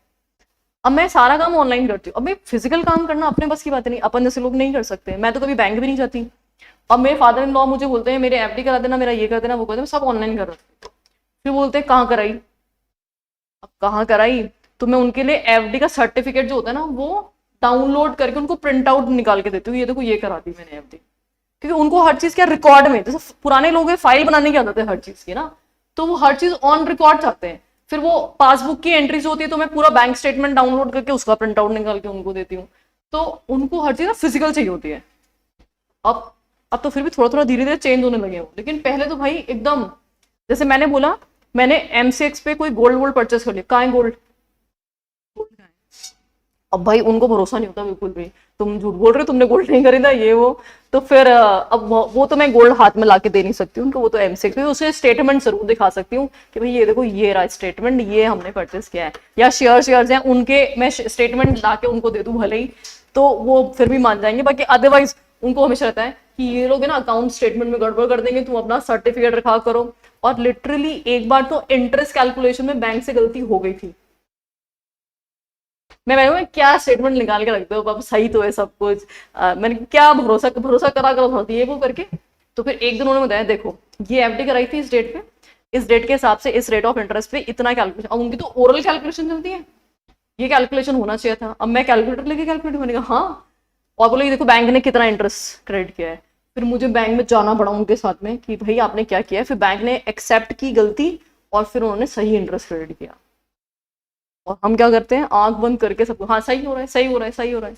Speaker 1: अब मैं सारा काम ऑनलाइन करती हूँ, अब मैं फिजिकल काम करना अपने बस की बात नहीं, अपन जैसे लोग नहीं कर सकते। मैं तो कभी बैंक भी नहीं जाती। अब मेरे फादर इन लॉ मुझे बोलते हैं मेरे एफडी करा देना, मेरा ये कर देना, वो कर देना, सब ऑनलाइन कर रहा हूँ। फिर बोलते हैं कहाँ कराई, अब कहाँ कराई, तो मैं उनके लिए एफडी का सर्टिफिकेट जो होता है ना, वो डाउनलोड करके उनको प्रिंट आउट निकाल के देती हूँ, ये देखो ये करा दी मैंने एफडी। क्योंकि उनको हर चीज क्या रिकॉर्ड में, जैसे पुराने लोग फाइल बनाने की आदत है हर चीज की ना, तो वो हर चीज ऑन रिकॉर्ड चाहते हैं। फिर वो पासबुक की एंट्रीज होती है तो मैं पूरा बैंक स्टेटमेंट डाउनलोड करके उसका प्रिंट आउट निकाल के उनको देती हूँ। तो उनको हर चीज ना फिजिकल चाहिए होती है। अब तो फिर भी थोड़ा थोड़ा धीरे धीरे चेंज होने लगे हो, लेकिन पहले तो भाई एकदम, जैसे मैंने बोला मैंने एमसीएक्स पे कोई गोल्ड वोल्ड परचेस कर लिया, कहाँ है गोल्ड, अब भाई उनको भरोसा नहीं होता बिल्कुल भी, तुम झूठ बोल रहे हो, तुमने गोल्ड नहीं खरीदा ये वो। तो फिर अब वो तो मैं गोल्ड हाथ में लाके दे नहीं सकती हूँ उनको, वो तो एमसेक पे उसे स्टेटमेंट जरूर दिखा सकती हूँ कि भाई ये देखो ये रहा स्टेटमेंट, ये हमने परचेस किया है, या शेयर्स हैं उनके मैं स्टेटमेंट ला के उनको दे दूँ भले ही, तो वो फिर भी मान जाएंगे। बाकी अदरवाइज उनको हमेशा रहता है कि ये लोग है ना अकाउंट स्टेटमेंट में गड़बड़ कर देंगे, तुम अपना सर्टिफिकेट रखा करो। और लिटरली एक बार तो इंटरेस्ट कैलकुलेशन में बैंक से गलती हो गई थी, मैंने क्या स्टेटमेंट निकाल के रख दो, अब सही तो है सब कुछ, मैंने क्या भरोसा भरोसा करा करो ये वो करके। तो फिर एक दिन उन्होंने बताया देखो ये एफडी कराई थी इस डेट पे, इस डेट के हिसाब से इस रेट ऑफ इंटरेस्ट पे इतना कैलकुलेशन। अब उनकी तो ओरल कैलकुलेशन चलती है, ये कैलकुलेशन होना चाहिए था। अब मैं कैलकुलेटर लेके कैलकुलेट, मैंने कहा हाँ, और बोले ये देखो बैंक ने कितना इंटरेस्ट क्रेडिट किया है। फिर मुझे बैंक में जाना पड़ा उनके साथ में कि भाई आपने क्या किया है। फिर बैंक ने एक्सेप्ट की गलती और फिर उन्होंने सही इंटरेस्ट क्रेडिट किया। और हम क्या करते हैं आंख बंद करके सबको हाँ सही हो रहा है सही हो रहा है सही हो रहा है।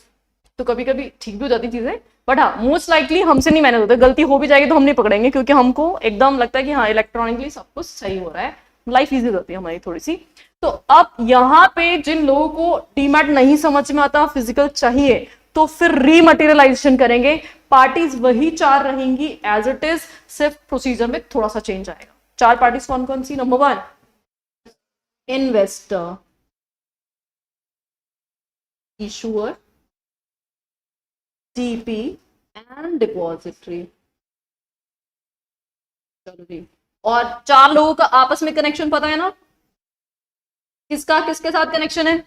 Speaker 1: तो कभी कभी ठीक भी हो जाती चीजें, बट हाँ मोस्ट लाइकली हमसे नहीं मैनेज होता, गलती हो भी जाएगी तो हम नहीं पकड़ेंगे, क्योंकि हमको एकदम लगता है कि हाँ इलेक्ट्रॉनिकली सब कुछ सही हो रहा है, लाइफ इजी होती है हमारी थोड़ी सी। तो अब यहाँ पे जिन लोगों को डीमैट नहीं समझ में आता, फिजिकल चाहिए, तो फिर रीमटेरियलाइजेशन करेंगे, पार्टीज वही चार रहेंगी एज इट इज, सिर्फ प्रोसीजर में थोड़ा सा चेंज आएगा। चार पार्टीज कौन कौन सी? Number 1 investor, issuer, DP and depository। चलो जी, और चार लोगों का आपस में कनेक्शन पता है ना, किसका किसके साथ कनेक्शन है?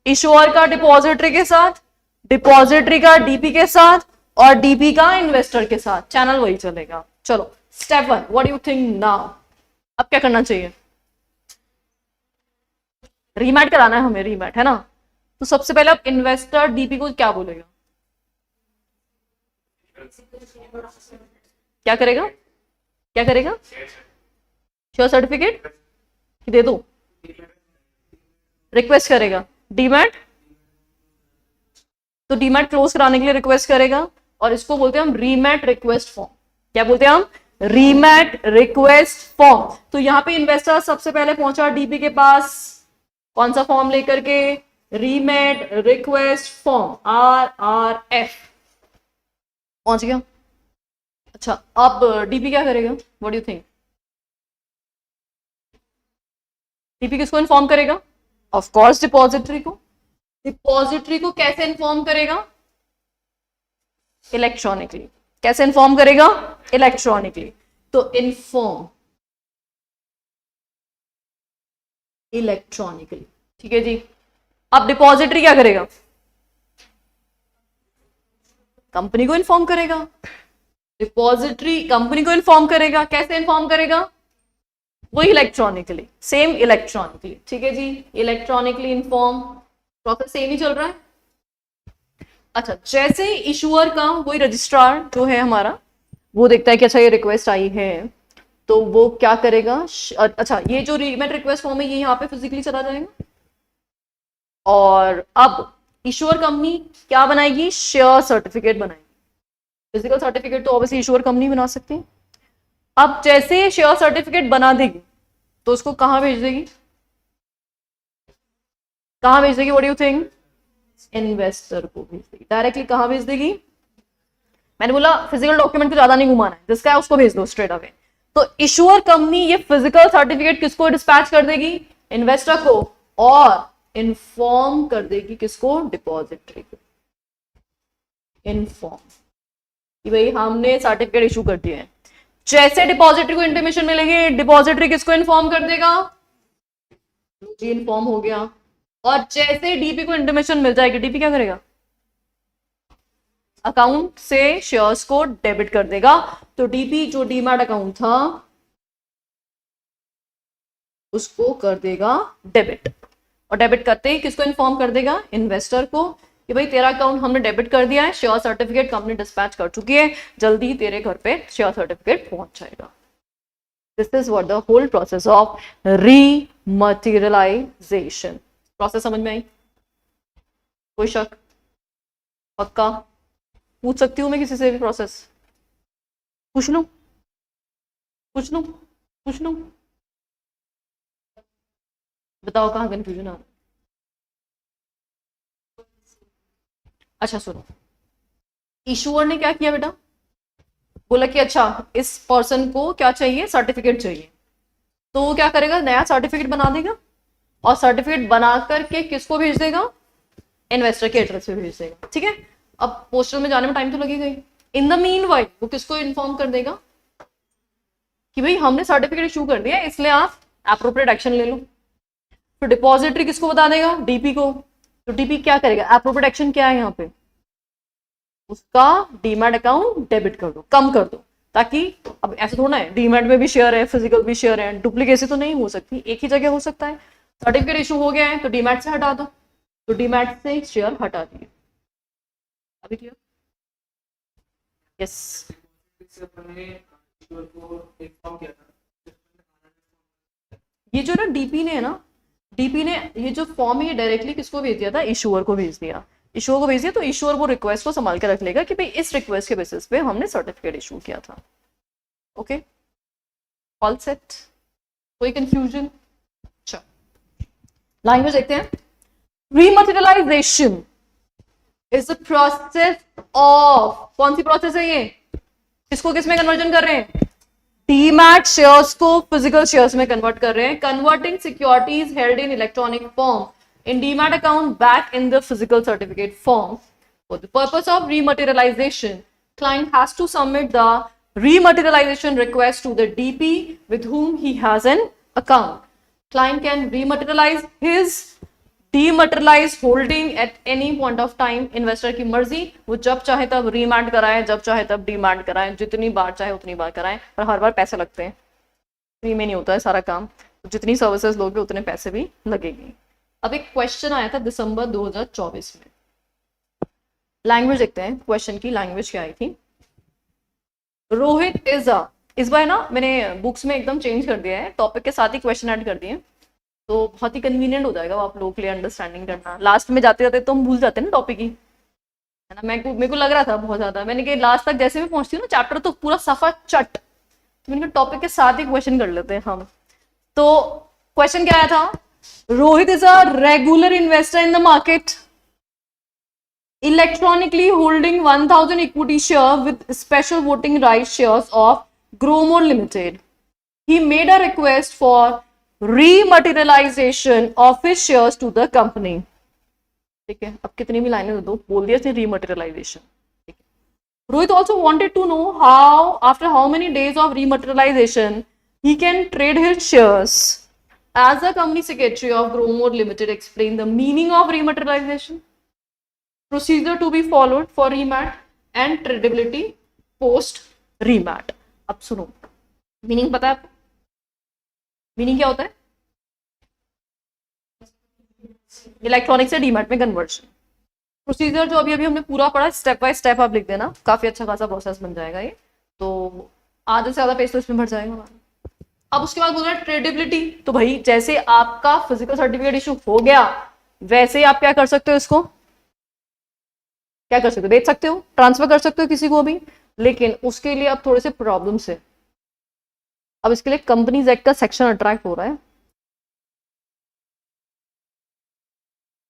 Speaker 1: इशुअर का डिपॉजिटरी के साथ, डिपॉजिटरी का डीपी के साथ, और डीपी का इन्वेस्टर के साथ, चैनल वही चलेगा। चलो step 1, what do you think now? अब क्या करना चाहिए? रीमैट कराना है हमें, रीमैट है ना। तो सबसे पहले अब इन्वेस्टर डीपी को क्या बोलेगा, क्या करेगा, क्या करेगा? श्योर सर्टिफिकेट दे दो, रिक्वेस्ट करेगा डीमैट, तो डीमैट क्लोज कराने के लिए रिक्वेस्ट करेगा, और इसको बोलते हैं हम रीमैट रिक्वेस्ट फॉर्म। क्या बोलते हैं हम? रीमैट रिक्वेस्ट फॉर्म। तो यहां पे इन्वेस्टर सबसे पहले पहुंचा डीपी के पास, कौन सा फॉर्म लेकर के? रीमैट रिक्वेस्ट फॉर्म, RRF पहुंच गया। अच्छा अब डीपी क्या करेगा? What do you think? DP किसको इन्फॉर्म करेगा? ऑफ कोर्स डिपॉजिटरी को। डिपॉजिटरी को कैसे इन्फॉर्म करेगा? इलेक्ट्रॉनिकली। कैसे इन्फॉर्म करेगा? इलेक्ट्रॉनिकली। तो इन्फॉर्म इलेक्ट्रॉनिकली, ठीक है जी। अब डिपॉजिटरी क्या करेगा? कंपनी को इन्फॉर्म करेगा। डिपॉजिटरी कंपनी को इन्फॉर्म करेगा, कैसे इन्फॉर्म करेगा? वही इलेक्ट्रॉनिकली, सेम इलेक्ट्रॉनिकली, ठीक है जी। इलेक्ट्रॉनिकली इन्फॉर्म, प्रोसेस सेम ही चल रहा है। अच्छा जैसे इशुअर का वही रजिस्ट्रार जो है हमारा, वो देखता है कि अच्छा ये रिक्वेस्ट आई है, तो वो क्या करेगा? अच्छा ये जो रीमेट रिक्वेस्ट फॉर्म है ये यहाँ पे फिजिकली चला जाएगा, और अब इशुअर कंपनी क्या बनाएगी? शेयर सर्टिफिकेट बनाएगी। फिजिकल सर्टिफिकेट तो ऑब्वियसली इशुअर कंपनी बना सकती है। अब जैसे शेयर सर्टिफिकेट बना देगी तो उसको कहां भेज देगी? कहां भेज देगी? What do you think? Investor को भेज देगी। डायरेक्टली कहां भेज देगी? मैंने बोला फिजिकल डॉक्यूमेंट को ज्यादा नहीं घुमाना है, जिसका है उसको भेज दो स्ट्रेट अवे। तो इशुअर कंपनी ये फिजिकल सर्टिफिकेट किसको डिस्पैच कर देगी? इन्वेस्टर को। और इन्फॉर्म कर देगी किसको, डिपॉजिटरी को। इन्फॉर्म कि भाई हमने सर्टिफिकेट इशू कर दिए हैं। जैसे डिपॉजिटरी को इंटीमेशन मिलेगी, डिपॉजिटरी किसको इन्फॉर्म कर देगा, जी इन्फॉर्म हो गया। और जैसे डीपी को इंटीमेशन मिल जाएगी, डीपी क्या करेगा, अकाउंट से शेयर्स को डेबिट कर देगा। तो डीपी जो डीमैट अकाउंट था उसको कर देगा डेबिट, और डेबिट करते ही किसको इन्फॉर्म कर देगा, इन्वेस्टर को, कि भाई तेरा अकाउंट हमने डेबिट कर दिया है, शेयर सर्टिफिकेट कंपनी डिस्पैच कर चुकी है, जल्दी तेरे घर पे शेयर सर्टिफिकेट पहुंच जाएगा। This is what the whole process of rematerialisation. Process समझ में आई, कोई शक, पक्का, पूछ सकती हूँ मैं किसी से भी प्रोसेस, पूछ लूं, पूछ लूं, पूछ लूं, बताओ कहाँ कंफ्यूजन आ रहा है। अच्छा सुनो, इशूअर ने क्या किया बेटा, बोला कि अच्छा इस पर्सन को क्या चाहिए, सर्टिफिकेट चाहिए, तो वो क्या करेगा, नया सर्टिफिकेट बना देगा, और सर्टिफिकेट बना करके किसको भेज देगा, इन्वेस्टर के एड्रेस पे भेज देगा। ठीक है, अब पोस्टल में जाने में टाइम तो लगेगा ही। इन द मीन वाइल वो किसको इन्फॉर्म कर देगा कि भाई हमने सर्टिफिकेट इशू कर दिया, इसलिए आप एप्रोप्रिएट एक्शन ले लो। तो डिपॉजिटरी किसको बता देगा, डीपी को। तो डीपी क्या करेगा, एप्रोप्रिएट एक्शन क्या है यहाँ पे, उसका डीमैट अकाउंट डेबिट कर दो, कम कर दो, ताकि अब ऐसा थोड़ा है डीमैट में भी शेयर है, फिजिकल भी शेयर है, डुप्लीकेसी तो नहीं हो सकती, एक ही जगह हो सकता है। सर्टिफिकेट इशू हो गया है तो डीमैट से हटा दो, तो डीमैट से शेयर हटा दिए। अभी क्लियर, यस। ये जो ना डीपी ने है ना, डीपी ने ये जो फॉर्म है ये डायरेक्टली किसको भेज दिया था, इशूअर को भेज दिया, इशूअर को भेज दिया, तो इशूअर वो रिक्वेस्ट को संभाल के रख लेगा कि भाई इस रिक्वेस्ट के बेसिस पे हमने सर्टिफिकेट इशू किया था। ओके, ऑल सेट, कोई कंफ्यूजन। अच्छा, लैंग्वेज देखते हैं। Rematerialisation is the process of, कौन सी प्रोसेस है ये, किसको किस में कन्वर्जन कर रहे हैं, डीमैट शेयर्स को फिजिकल शेयर्स में कन्वर्ट कर रहे हैं, converting securities held in electronic form in demat account back in the physical certificate form. For the purpose of rematerialization, client has to submit the rematerialization request to the DP with whom he has an account. Client can rematerialize his dematerialized holding at any point of time. Investor की मर्जी, वो जब चाहे तब रीमैट कराए, जब चाहे तब डीमैट कराए, जितनी बार चाहे उतनी बार कराए, पर हर बार पैसे लगते हैं, फ्री में नहीं होता है सारा काम, तो जितनी सर्विसेज लोगे उतने पैसे भी लगेगी। अब एक क्वेश्चन आया था दिसंबर 2024 में, लैंग्वेज देखते हैं क्वेश्चन की, लैंग्वेज क्या आई थी। रोहित इज अ, इस बार ना मैंने बुक्स में एकदम चेंज कर दिया है, टॉपिक के साथ ही क्वेश्चन ऐड कर दिए, तो बहुत ही कन्वीनियंट हो जाएगा आप लोगों के लिए अंडरस्टैंडिंग करना। लास्ट में जाते जाते तो हम भूल जाते हैं ना टॉपिक ही, है ना। मेरे को लग रहा था बहुत ज्यादा, मैंने कहा लास्ट तक जैसे मैं पहुंचती हूँ ना चैप्टर तो पूरा सफा चट, तो मैंने कहा टॉपिक के साथ ही क्वेश्चन कर लेते हैं हम। तो क्वेश्चन क्या आया था, Rohit is a regular investor in the market, electronically holding 1000 equity share with special voting rights shares of Gromor Limited. He made a request for rematerialization of his shares to the company. ठीक है, अब कितनी भी लाइनें दो, बोल दिया इसने rematerialization. Rohit also wanted to know how, after how many days of rematerialization, he can trade his shares. As the company secretary of Gromor Limited explained the meaning of rematerialization, procedure to be followed for remat and tradability post remat. अब सुनो, meaning पता है, meaning क्या होता है, electronic से demat में conversion. Procedure जो अभी हमने पूरा पढ़ा, स्टेप बाय स्टेप आप लिख देना, काफी अच्छा खासा प्रोसेस बन जाएगा ये, तो आधे से ज्यादा पेज तो इसमें भर जाएगा हमारा। अब उसके बाद बोल रहा है ट्रेडेबिलिटी, तो भाई जैसे आपका फिजिकल सर्टिफिकेट इशू हो गया वैसे ही आप क्या कर सकते हो, इसको क्या कर सकते हो, बेच सकते हो, ट्रांसफर कर सकते हो किसी को भी, लेकिन उसके लिए अब थोड़े से प्रॉब्लम्स है। अब इसके लिए कंपनीज एक्ट का सेक्शन अट्रैक्ट हो रहा है,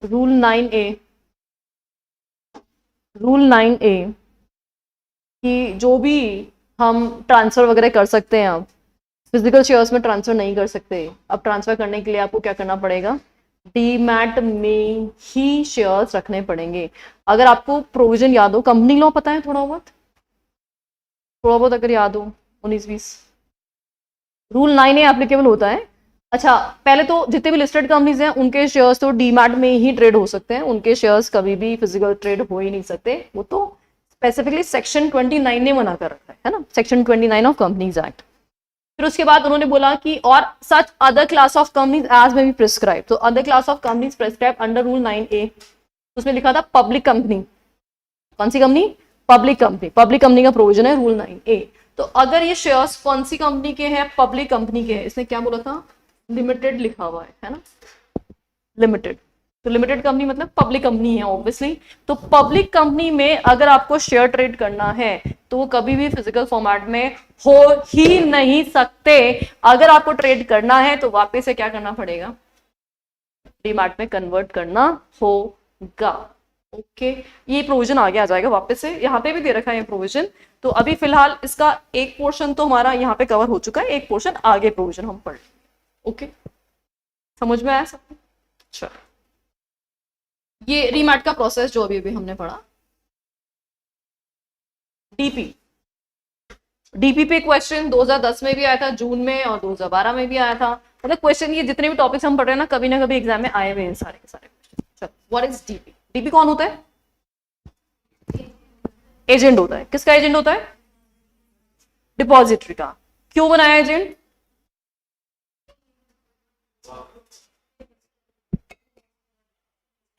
Speaker 1: रूल 9A, रूल 9A कि जो भी हम ट्रांसफर वगैरह कर सकते हैं, अब फिजिकल शेयर्स में ट्रांसफर नहीं कर सकते। अब ट्रांसफर करने के लिए आपको क्या करना पड़ेगा, डीमैट में ही शेयर्स रखने पड़ेंगे। अगर आपको प्रोविजन याद हो, कंपनी लॉ पता है थोड़ा बहुत, थोड़ा बहुत अगर याद हो 19-20, रूल 9A एप्लीकेबल होता है। अच्छा, पहले तो जितने भी लिस्टेड कंपनीज हैं उनके शेयर्स तो डीमैट में ही ट्रेड हो सकते हैं, उनके शेयर्स कभी भी फिजिकल ट्रेड हो ही नहीं सकते। वो तो स्पेसिफिकली सेक्शन 29 ने मना कर रखा है ना, सेक्शन 29 ऑफ कंपनीज एक्ट। फिर उसके बाद उन्होंने बोला कि और such other class of companies as may be prescribed, तो other class of companies prescribe under rule 9A, उसमें लिखा था पब्लिक कंपनी। कौन सी company? Public company. Public company का प्रोविजन है रूल 9A। तो अगर ये शेयर्स कौन सी कंपनी के हैं? पब्लिक कंपनी के हैं। इसने क्या बोला था? लिमिटेड लिखा हुआ है ना, लिमिटेड। तो लिमिटेड कंपनी मतलब पब्लिक कंपनी है ऑब्वियसली। तो पब्लिक कंपनी में अगर आपको शेयर ट्रेड करना है तो वो कभी भी फिजिकल फॉर्मेट में हो ही नहीं सकते। अगर आपको ट्रेड करना है तो वापस से क्या करना पड़ेगा? डीमैट में कन्वर्ट करना होगा। ओके, ये प्रोविजन आगे आ जाएगा वापस से, यहाँ पे भी दे रखा है ये प्रोविजन। तो अभी फिलहाल इसका एक पोर्शन तो हमारा यहाँ पे कवर हो चुका है, एक पोर्शन आगे प्रोविजन हम पढ़ लेंगे। ओके, समझ में आया सबको? अच्छा, ये रीमैट का प्रोसेस जो अभी अभी हमने पढ़ा। डीपी, डीपी पे क्वेश्चन 2010 में भी आया था जून में, और 2012 में भी आया था। मतलब क्वेश्चन ये जितने भी टॉपिक्स हम पढ़ रहे हैं ना कभी एग्जाम में आए हुए हैं सारे के सारे क्वेश्चन। चलो, व्हाट इज डीपी? डीपी कौन होता है? एजेंट होता है। किसका एजेंट होता है? डिपॉजिटरी का। क्यों बनाया एजेंट?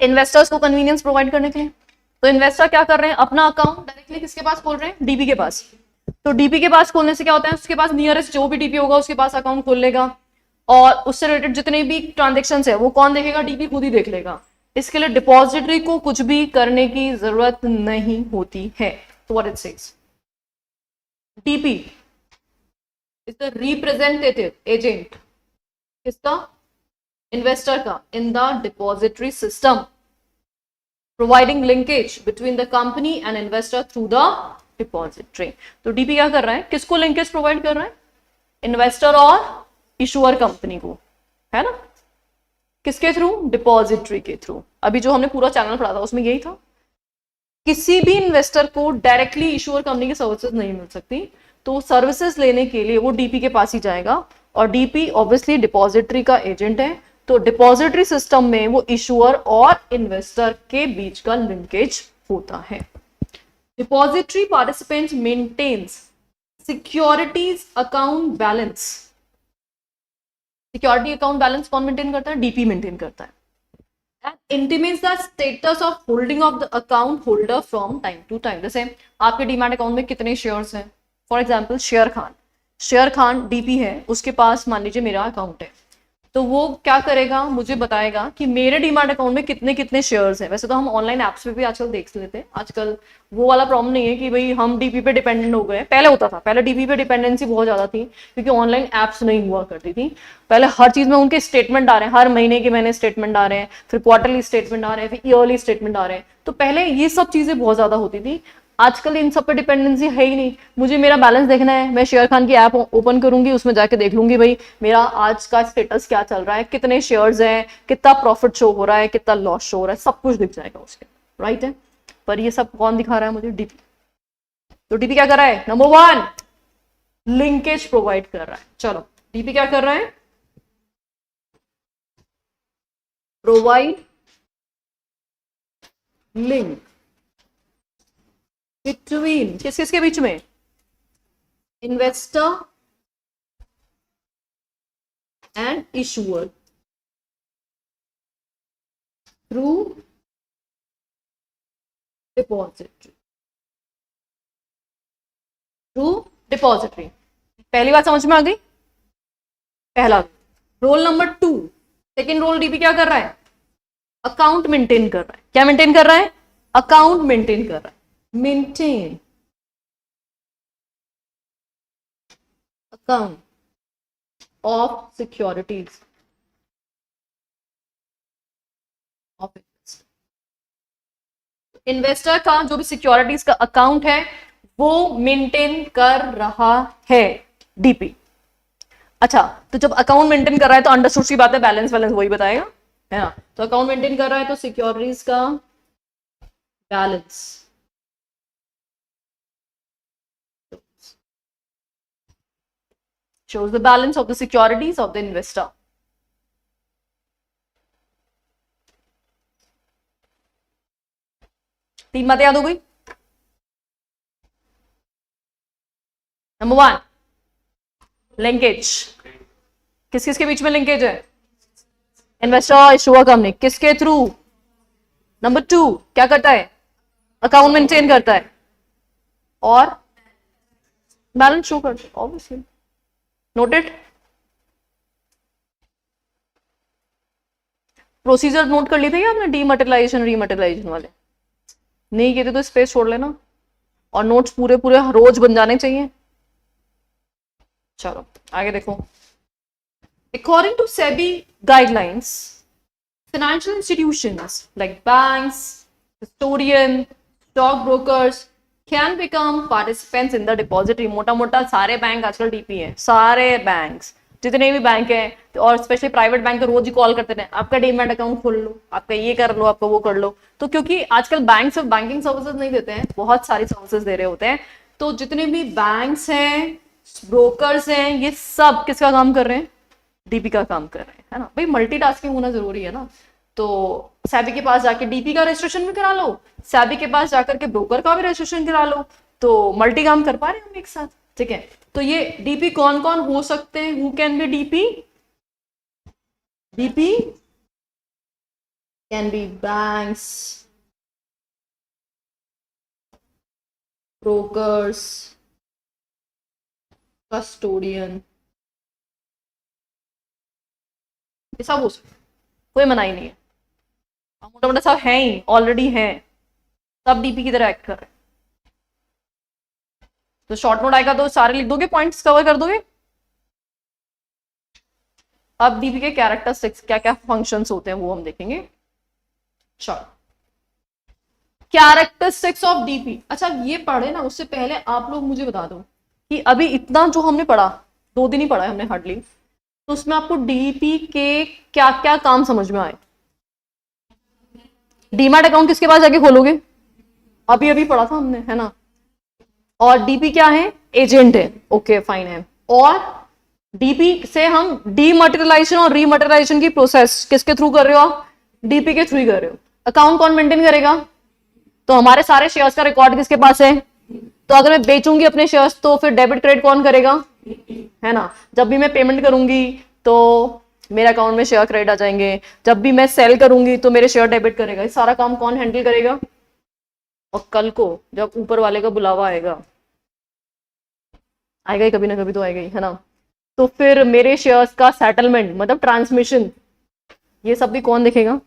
Speaker 1: इन्वेस्टर्स को कन्वीनियंस प्रोवाइड करने के लिए। तो इन्वेस्टर क्या कर रहे हैं? अपना अकाउंट डायरेक्टली किसके पास खोल रहे हैं? डीपी के पास। तो डीपी के पास खोलने से क्या होता है? उसके पास नियरेस्ट जो भी डीपी होगा उसके पास अकाउंट खोल लेगा, और उससे रिलेटेड जितने भी ट्रांजेक्शन है वो कौन देखेगा? डीपी खुद ही देख लेगा। इसके लिए डिपॉजिटरी को कुछ भी करने की जरूरत नहीं होती है। तो what it says, DP is the representative agent किसका? इन्वेस्टर का, in the depository system, providing linkage between the company and investor through the depository. तो डीपी क्या कर रहा है? किसको लिंकेज प्रोवाइड कर रहा है? इन्वेस्टर और इशुअर कंपनी को, है ना। किसके थ्रू? डिपॉजिटरी के थ्रू। अभी जो हमने पूरा चैनल पढ़ा था उसमें यही था। किसी भी इन्वेस्टर को डायरेक्टली इशुअर कंपनी की सर्विसेज नहीं मिल सकती, तो सर्विसेज लेने के लिए वो डीपी के पास ही जाएगा, और डीपी ऑब्वियसली डिपॉजिटरी का एजेंट है। तो डिपॉजिटरी सिस्टम में वो इशुअर और इन्वेस्टर के बीच का लिंकेज होता है। Depository participant maintains securities account balance. Security account balance कौन मेंटेन करता है? डीपी मेंटेन करता है। And intimates the status of holding of the account holder from time to time। जैसे आपके डीमैट अकाउंट में कितने शेयर्स हैं? For example share Khan DP है, उसके पास मान लीजिए मेरा अकाउंट है, तो वो क्या करेगा? मुझे बताएगा कि मेरे डीमैट अकाउंट में कितने कितने शेयर्स हैं। वैसे तो हम ऑनलाइन एप्स पे भी आजकल देख लेते हैं, आजकल वो वाला प्रॉब्लम नहीं है कि भाई हम डीपी पे डिपेंडेंट हो गए। पहले होता था, पहले डीपी पे डिपेंडेंसी बहुत ज्यादा थी क्योंकि ऑनलाइन एप्स नहीं हुआ करती थी। पहले हर चीज में उनके स्टेटमेंट आ रहे हैं, हर महीने के महीने स्टेटमेंट आ रहे हैं, फिर क्वार्टरली स्टेटमेंट आ रहे हैं, फिर ईयरली स्टेटमेंट आ रहे हैं। तो पहले ये सब चीजें बहुत ज्यादा होती थी। आजकल इन सब पे डिपेंडेंसी है ही नहीं। मुझे मेरा बैलेंस देखना है, मैं शेयर खान की ऐप ओपन करूंगी, उसमें जाके देख लूंगी भाई मेरा आज का स्टेटस क्या चल रहा है, कितने शेयर्स हैं, कितना प्रॉफिट शो हो रहा है, कितना लॉस शो हो रहा है, सब कुछ दिख जाएगा उसके, राइट है। पर ये सब कौन दिखा रहा है मुझे? डीपी। तो डीपी क्या कर रहा है? नंबर 1 लिंकेज प्रोवाइड कर रहा है। चलो, डीपी क्या कर रहा है? प्रोवाइड लिंक बिटवीन, किस किसके बीच में? Investor and issuer through depository, पहली बात समझ में आ गई? पहला role. Number 2, second role DP क्या कर रहा है? अकाउंट मेंटेन कर रहा है। क्या मेंटेन कर रहा है? अकाउंट मेंटेन कर रहा है। Maintain account of securities of investor का जो भी सिक्योरिटीज का अकाउंट है वो मेंटेन कर रहा है डीपी। अच्छा, तो जब अकाउंट मेंटेन कर रहा है तो अंडरस्टूड सी बात है, बैलेंस वही बताएगा, है ना। तो अकाउंट मेंटेन कर रहा है तो सिक्योरिटीज का balance shows the balance of the securities of the investor. तीन बातें याद हो गई। नंबर 1 लिंकेज, किस किस के बीच में लिंकेज है? इन्वेस्टर इशूअर कंपनी, किसके थ्रू? नंबर 2 क्या करता है? अकाउंट मेंटेन करता है और बैलेंस शो करता है, ऑब्वियसली। नोटेड? प्रोसीजर नोट कर लिए थे क्या आपने डीमटेरियलाइजेशन रीमटेरियलाइजेशन वाले? नहीं किए थे तो स्पेस छोड़ लेना, और नोट्स पूरे पूरे रोज बन जाने चाहिए। चलो आगे देखो। According to SEBI guidelines, financial institutions like banks, custodian, stock brokers can become participants in the depository. मोटा मोटा सारे बैंक आजकल डीपी हैं, सारे बैंक्स जितने भी बैंक हैं, तो और स्पेशली प्राइवेट बैंक तो रोज ही कॉल करते हैं, आपका डीमैट अकाउंट खोल लो, आपका ये कर लो, आपका वो कर लो। तो क्योंकि आजकल बैंक सिर्फ बैंकिंग सर्विसेज नहीं देते हैं, बहुत सारी सर्विसेज दे रहे होते हैं, तो जितने भी बैंक्स हैं, ब्रोकर्स हैं, ये सब किसका काम कर रहे हैं? डीपी का काम कर रहे हैं, है ना भाई। मल्टीटास्किंग होना जरूरी है ना। तो सैबी के पास जाके डीपी का रजिस्ट्रेशन भी करा लो, सैबी के पास जाकर के ब्रोकर का भी रजिस्ट्रेशन करा लो, तो मल्टी काम कर पा रहे हैं हम एक साथ, ठीक है। तो ये डीपी कौन कौन हो सकते हैं? Who can be DP? DP can be banks, brokers, custodian, ये सब हो सकते, कोई मनाही नहीं है, मोटा मोटा सब है ही, ऑलरेडी है, सब डीपी की तरह एक्ट कर रहे हैं। तो शॉर्ट नोट आएगा तो सारे लिख दोगे, पॉइंट्स कवर कर दोगे। अब डीपी के कैरेक्टरिस्टिक्स, क्या क्या फंक्शंस होते हैं वो हम देखेंगे। चलो कैरेक्टरिस्टिक्स ऑफ डीपी। अच्छा ये पढ़े ना, उससे पहले आप लोग मुझे बता दो कि अभी इतना जो हमने पढ़ा, 2 दिन ही पढ़ा है हमने हार्डली, तो उसमें आपको डीपी के क्या क्या काम समझ में आए? डीमैट अकाउंट किसके पास जाके खोलोगे? अभी अभी पढ़ा था हमने, है ना। और डीपी क्या है? एजेंट है, ओके फाइन है। और डीपी से हम डीमटेरियलाइजेशन और रीमटेरियलाइजेशन की प्रोसेस किसके थ्रू कर रहे हो आप? डीपी के थ्रू ही कर रहे हो। अकाउंट कौन मेंटेन करेगा? तो हमारे सारे शेयर्स का रिकॉर्ड किसके पास है? तो अगर मैं बेचूंगी अपने शेयर्स तो फिर डेबिट क्रेडिट कौन करेगा? है ना। जब भी मैं पेमेंट करूंगी तो मेरे अकाउंट में शेयर क्रेडिट आ जाएंगे, जब भी मैं सेल करूंगी तो मेरे शेयर डेबिट करेगा। ये सारा काम कौन हैंडल करेगा? और कल को जब ऊपर वाले का बुलावा आएगा, आएगा ही कभी ना कभी तो आएगा ही, है ना, तो फिर मेरे शेयर्स का सेटलमेंट मतलब ट्रांसमिशन, ये सब भी कौन देखेगा?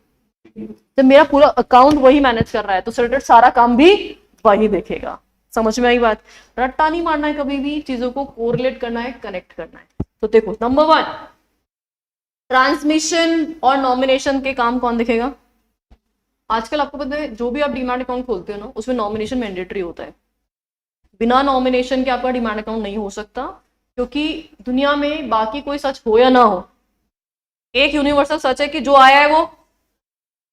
Speaker 1: जब मेरा पूरा अकाउंट वही मैनेज कर रहा है तो रिलेटेड सारा काम भी वही देखेगा। समझ में आई बात? रट्टा नहीं मारना है, कभी भी चीजों को कोरिलेट करना है, कनेक्ट करना है। तो देखो नंबर 1 ट्रांसमिशन और नॉमिनेशन के काम कौन देखेगा? आजकल आपको पता है जो भी आप डीमैट अकाउंट खोलते हो ना, उसमें नॉमिनेशन मैंडेटरी होता है। बिना नॉमिनेशन के आपका डीमैट अकाउंट नहीं हो सकता, क्योंकि दुनिया में बाकी कोई सच हो या ना हो, एक यूनिवर्सल सच है कि जो आया है वो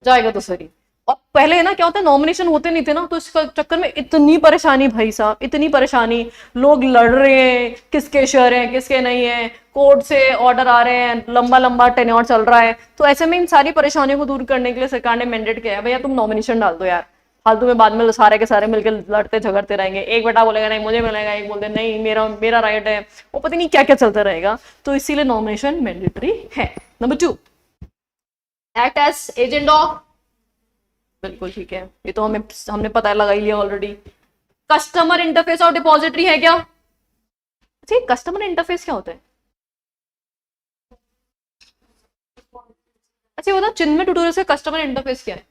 Speaker 1: जाएगा तो सही। और पहले है ना क्या होता है, नॉमिनेशन होते नहीं थे ना, तो इसका चक्कर में इतनी परेशानी भाई साहब, इतनी परेशानी, लोग लड़ रहे हैं किसके शेयर हैं किसके नहीं है, कोर्ट से ऑर्डर आ रहे हैं, लंबा लंबा टेन्योर चल रहा है। तो ऐसे में इन सारी परेशानियों को दूर करने के लिए सरकार ने मैंडेट किया है, भैया तुम नॉमिनेशन डाल दो यार, फालतू में बाद में सारे के सारे मिलकर लड़ते झगड़ते रहेंगे, एक बेटा बोलेगा नहीं मुझे मिलेगा, एक बोलते नहीं मेरा मेरा राइट है, वो पता नहीं क्या क्या चलता रहेगा। तो इसीलिए नॉमिनेशन मैंडेटरी है। Number 2 act as agent of, बिल्कुल ठीक है, ये तो हमने पता लगा ही लिया ऑलरेडी। कस्टमर इंटरफेस और डिपॉजिटरी है क्या? ठीक, कस्टमर इंटरफेस क्या होता है? अच्छा बता, चिन्मय ट्यूटोरियल्स का कस्टमर इंटरफेस क्या है?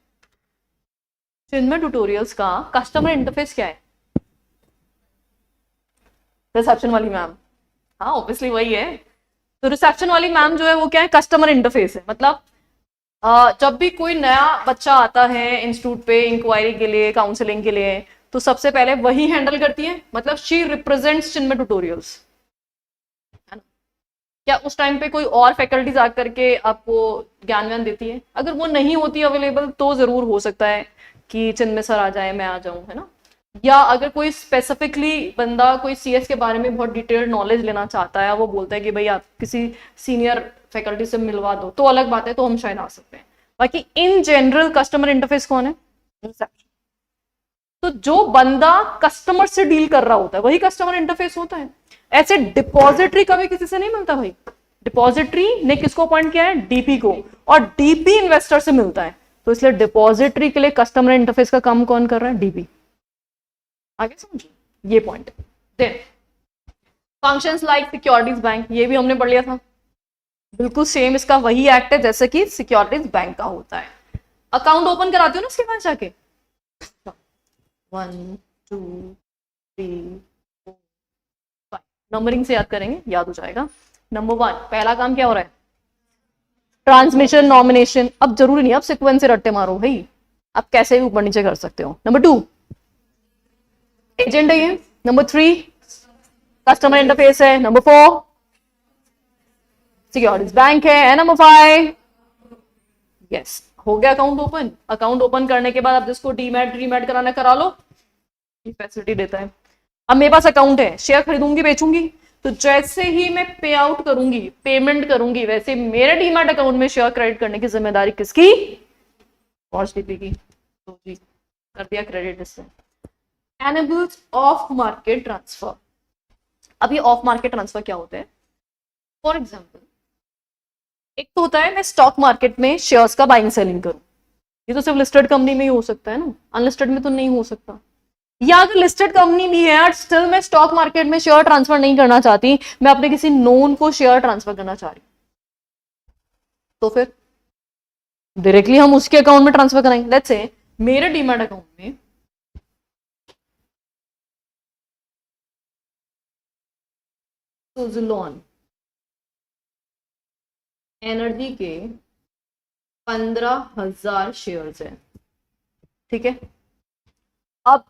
Speaker 1: चिन्मय ट्यूटोरियल्स का कस्टमर इंटरफेस क्या है? रिसेप्शन वाली मैम, हाँ ऑब्वियसली वही है। तो रिसेप्शन वाली मैम जो है वो क्या है? कस्टमर इंटरफेस है। मतलब जब भी कोई नया बच्चा आता है इंस्टीट्यूट पे इंक्वायरी के लिए, काउंसलिंग के लिए, तो सबसे पहले वही हैंडल करती है, मतलब शी रिप्रेजेंट्स चिन्मय ट्यूटोरियल्स, है ना। क्या उस टाइम पे कोई और फैकल्टीज आकर के आपको ज्ञान व्यान देती है? अगर वो नहीं होती अवेलेबल तो जरूर हो सकता है कि चिन्मय सर आ जाए, मैं आ जाऊं, है ना। या अगर कोई स्पेसिफिकली बंदा कोई सीएस के बारे में बहुत डिटेल्ड नॉलेज लेना चाहता है, वो बोलता है कि भाई आप किसी सीनियर फैकल्टी से मिलवा दो, तो अलग बात है, तो हम शायद आ सकते हैं। बाकी इन जनरल कस्टमर इंटरफेस कौन है? रिसेप्शन। तो जो बंदा कस्टमर से डील कर रहा होता है वही कस्टमर इंटरफेस होता है। ऐसे डिपॉजिटरी कभी किसी से नहीं मिलता भाई। डिपॉजिटरी ने किसको अपॉइंट किया है? डीपी को, और डीपी इन्वेस्टर से मिलता है। तो इसलिए डिपॉजिटरी के लिए कस्टमर इंटरफेस का काम कौन कर रहा है? डीपी। आगे समझो ये point. Then functions like securities bank, ये भी हमने पढ़ लिया था। बिल्कुल सेम इसका वही एक्ट है जैसे कि सिक्योरिटीज बैंक का होता है। अकाउंट ओपन कराते हो ना उसके बाद जाके, 1 2 3 4 5 नंबरिंग से याद करेंगे, याद हो जाएगा। नंबर 1 पहला काम क्या हो रहा है? Transmission nomination. अब जरूरी नहीं आप सिक्वेंस से रट्टे मारो भाई, आप कैसे भी ऊपर नीचे कर सकते हो। नंबर 2 एजेंट है ये। नंबर 3 कस्टमर इंटरफेस है। नंबर 4 सिक्योरिटीज बैंक है। नंबर 5 यस, हो गया अकाउंट ओपन। अकाउंट ओपन करने के बाद आप जिसको डीमैट रीमैट कराना करा लो, ये फैसिलिटी देता है। अब मेरे पास अकाउंट है, शेयर खरीदूंगी बेचूंगी, तो जैसे ही मैं पे आउट करूंगी, पेमेंट करूंगी, वैसे मेरे डीमैट अकाउंट में शेयर क्रेडिट करने की जिम्मेदारी किसकी? डीपी की। तो जी कर दिया क्रेडिट इससे। Enables of market transfer. अब ये ऑफ मार्केट ट्रांसफर क्या होता है? फॉर एग्जाम्पल, एक तो होता है मैं स्टॉक मार्केट में शेयर्स का बाइंग सेलिंग करूं, ये तो सिर्फ लिस्टेड कंपनी में ही हो सकता है ना, अनलिस्टेड में तो नहीं हो सकता। या अगर लिस्टेड कंपनी भी है स्टिल मैं स्टॉक मार्केट में शेयर ट्रांसफर नहीं करना चाहती, मैं अपने किसी नोन को शेयर ट्रांसफर करना चाह रही हूं, तो फिर डायरेक्टली हम उसके अकाउंट में ट्रांसफर करेंगे। लेट्स से मेरे डीमैट अकाउंट में सुज़लोन एनर्जी के 15,000 शेयर्स है, ठीक है। अब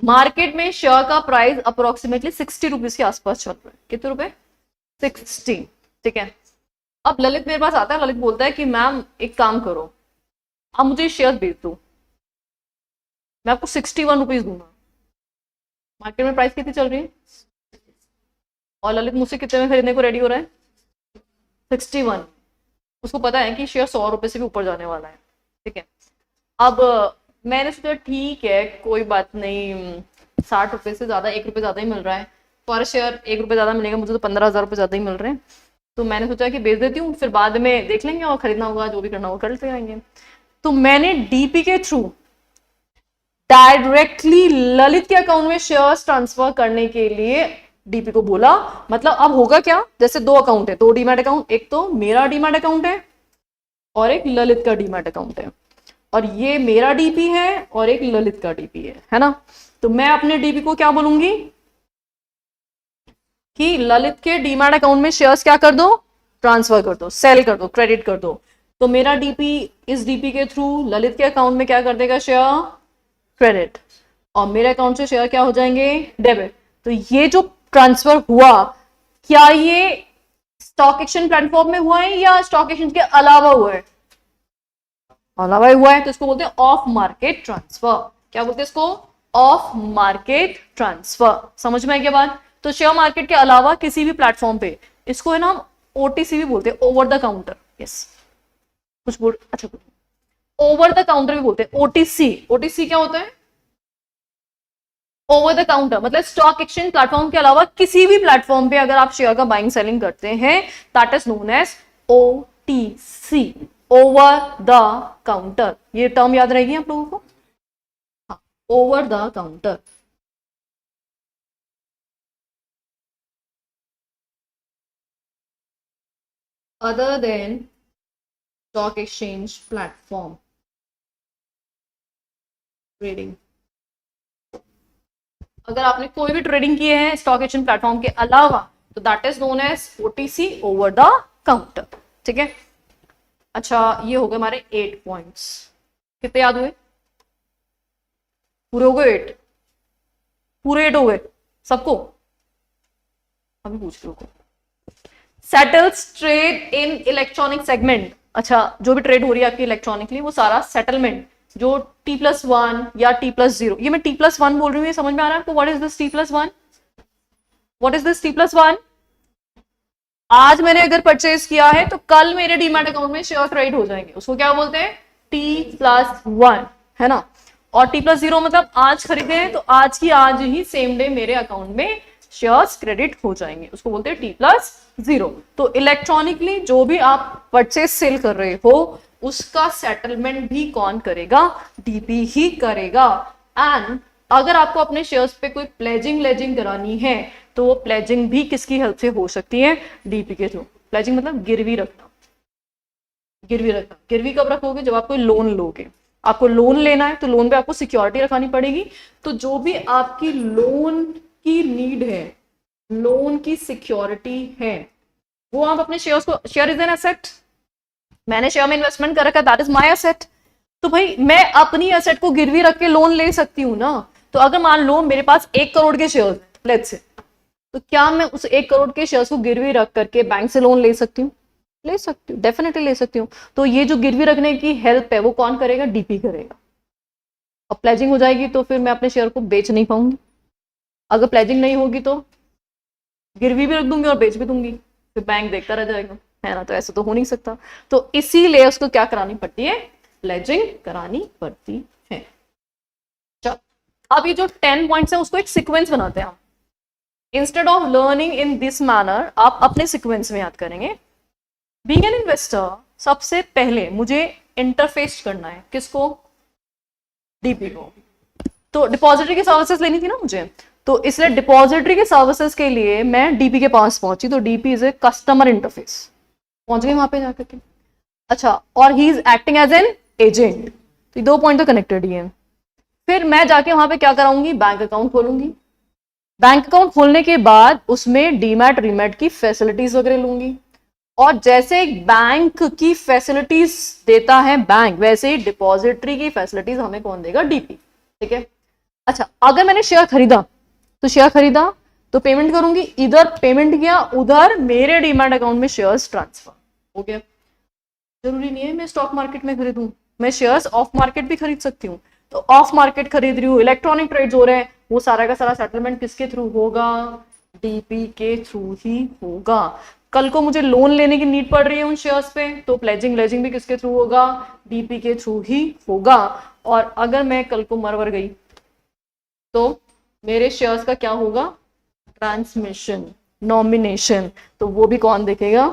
Speaker 1: मार्केट में शेयर का प्राइस अप्रोक्सीमेटली 60 रुपीज के आसपास चल रहा है। कितने रुपए? 60, ठीक है। अब ललित मेरे पास आता है, ललित बोलता है कि मैम एक काम करो, आप मुझे शेयर बेच दो, मैं आपको 61 रुपीज दूंगा। मार्केट में प्राइस कितनी चल रही है? और ललित मुझसे कितने में खरीदने को रेडी हो रहा है? 61। उसको पता है कि शेयर 100 रुपए से भी ऊपर जाने वाला है, ठीक है। अब मैंने सोचा ठीक है कोई बात नहीं, 60 रुपए से ज्यादा, 1 रुपए ज्यादा ही मिल रहा है पर शेयर, 1 रुपए ज्यादा मिलेगा, मुझे तो 15,000 रुपए ज्यादा ही मिल रहे हैं, तो मैंने सोचा कि बेच देती हूँ, फिर बाद में देख लेंगे और खरीदना होगा जो भी करना होगा करते रहेंगे। तो मैंने डीपी के थ्रू डायरेक्टली ललित के अकाउंट में शेयर्स ट्रांसफर करने के लिए डीपी को बोला। मतलब अब होगा क्या, जैसे दो अकाउंट है, दो डीमैट अकाउंट, एक तो मेरा डीमैट अकाउंट है और एक ललित का डीमैट अकाउंट है, और ये मेरा डीपी है और एक ललित का डीपी है ना। तो मैं अपने डीपी को क्या बोलूंगी कि ललित के डीमैट अकाउंट में शेयर्स क्या कर दो? ट्रांसफर कर दो, सेल कर दो, क्रेडिट कर दो। तो मेरा डीपी इस डीपी के थ्रू ललित के अकाउंट में क्या कर देगा? शेयर क्रेडिट, और मेरे अकाउंट से शेयर क्या हो जाएंगे? डेबिट। तो ये जो ट्रांसफर हुआ, क्या ये स्टॉक एक्सचेंज प्लेटफॉर्म में हुआ है या स्टॉक एक्सचेंज के अलावा हुआ है? अलावा हुआ है, तो इसको बोलते हैं ऑफ मार्केट ट्रांसफर। क्या बोलते हैं इसको? Of market transfer. समझ में आई क्या बात? तो शेयर मार्केट के अलावा किसी भी प्लेटफॉर्म पे, इसको है ना ओटीसी भी बोलते हैं, ओवर द काउंटर। यस, कुछ बोल, अच्छा ओवर द काउंटर भी बोलते हैं, ओटीसी। ओटीसी क्या होता है? ओवर द काउंटर, मतलब स्टॉक एक्सचेंज प्लेटफॉर्म के अलावा किसी भी प्लेटफॉर्म पे अगर आप शेयर का बाइंग सेलिंग करते हैं, that is known as OTC, over the counter. ये टर्म याद रहेगी आप लोगों को, हाँ, over the counter. Other than stock exchange platform trading, अगर आपने कोई भी ट्रेडिंग की है स्टॉक एक्सचेंज प्लेटफॉर्म के अलावा, तो that is known as OTC, over the counter, ठीक है। अच्छा, ये हो गए हमारे 8 पॉइंट्स। कितने याद हुए? पूरे हो गए 8? पूरे 8 हो गए सबको? अभी पूछ लो। Settles trade in electronic segment. अच्छा, जो भी ट्रेड हो रही है आपकी इलेक्ट्रॉनिकली वो सारा सेटलमेंट जो T+1 या T+0, ये मैं T+1 बोल रही हूँ, ये समझ में आ रहा है आपको? What is this T+1? What is this T+1? आज मैंने अगर परचेज किया है तो कल मेरे डीमैट अकाउंट में शेयर क्रेडिट हो जाएंगे, उसको क्या बोलते हैं? T+1, है ना। और T+0 मतलब आज खरीदे हैं तो आज की आज ही सेम डे मेरे अकाउंट में शेयर्स क्रेडिट हो जाएंगे, उसको बोलते हैं T+0। तो इलेक्ट्रॉनिकली जो भी आप परचेज सेल कर रहे हो उसका सेटलमेंट भी कौन करेगा? डीपी ही करेगा। एंड अगर आपको अपने शेयर्स पे कोई प्लेजिंग करानी है तो वो प्लेजिंग भी किसकी हेल्प से हो सकती है? डीपी के थ्रू। प्लेजिंग मतलब गिरवी रखना। गिरवी रखना, गिरवी कब रखोगे? जब आप कोई लोन लोगे। आपको लोन लेना है तो लोन पे आपको सिक्योरिटी रखानी पड़ेगी, तो जो भी आपकी लोन की नीड है, लोन की सिक्योरिटी है, वो आप अपने शेयर्स को, शेयर इज एन एसेट, मैंने शेयर में इन्वेस्टमेंट कर रखा, दैट इज माय एसेट। तो भाई मैं अपनी एसेट को गिरवी रख के लोन ले सकती हूँ ना। तो अगर मान लो मेरे पास 1 करोड़ के शेयर लेट्स से, तो क्या मैं उस 1 करोड़ के शेयर्स को गिरवी रख करके बैंक से लोन ले सकती हूँ? ले सकती हूँ, डेफिनेटली ले सकती हूँ। तो ये जो गिरवी रखने की हेल्प है वो कौन करेगा? डीपी करेगा। अब प्लेजिंग हो जाएगी तो फिर मैं अपने शेयर को बेच नहीं पाऊंगी। अगर प्लेजिंग नहीं होगी तो गिरवी भी रख दूंगी और बेच भी दूंगी, फिर बैंक देखता रह जाएगा, है ना। तो ऐसा तो हो नहीं सकता, तो इसीलिए उसको क्या करानी पड़ती है? प्लेजिंग करानी पड़ती है। चल, अब ये जो 10 पॉइंट्स है उसको एक सीक्वेंस बनाते हैं हम। Instead of learning in this manner, आप अपने सीक्वेंस में याद करेंगे। बीइंग एन इन्वेस्टर, सबसे पहले मुझे इंटरफेस करना है किसको? डीपी को। तो डिपॉजिटरी की सर्विसेज लेनी थी ना मुझे, तो इसलिए डिपॉजिटरी के सर्विसेज के लिए मैं डीपी के पास पहुंची। तो DP is a customer interface, पहुंच गई वहां पे जाकर के। अच्छा, और ही is acting as an agent. तो 2 पॉइंट तो कनेक्टेड ही है। फिर मैं जाके वहां पे क्या कराऊंगी? बैंक अकाउंट खोलूंगी। बैंक अकाउंट खोलने के बाद उसमें डीमैट रीमैट की फैसिलिटीज वगैरह लूंगी। और जैसे एक बैंक की फैसिलिटीज देता है बैंक, वैसे ही डिपॉजिटरी की फैसिलिटीज हमें कौन देगा? डीपी। ठीक है। अच्छा, अगर मैंने शेयर खरीदा तो शेयर खरीदा तो पेमेंट करूंगी, इधर पेमेंट किया, उधर मेरे डीमैट अकाउंट में शेयर्स ट्रांसफर हो गया। जरूरी नहीं है मैं स्टॉक मार्केट में खरीदूं, मैं शेयर्स ऑफ मार्केट भी खरीद सकती हूँ। तो ऑफ मार्केट खरीद रही हूँ, इलेक्ट्रॉनिक ट्रेड्स हो रहे हैं, वो सारा का सारा सेटलमेंट किसके थ्रू होगा? डीपी के थ्रू ही होगा। कल को मुझे लोन लेने की नीड पड़ रही है उन शेयर्स पे, तो प्लेजिंग भी किसके थ्रू होगा? डीपी के थ्रू ही होगा। और अगर मैं कल को मर गई तो मेरे शेयर्स का क्या होगा? ट्रांसमिशन, नॉमिनेशन, तो वो भी कौन देखेगा?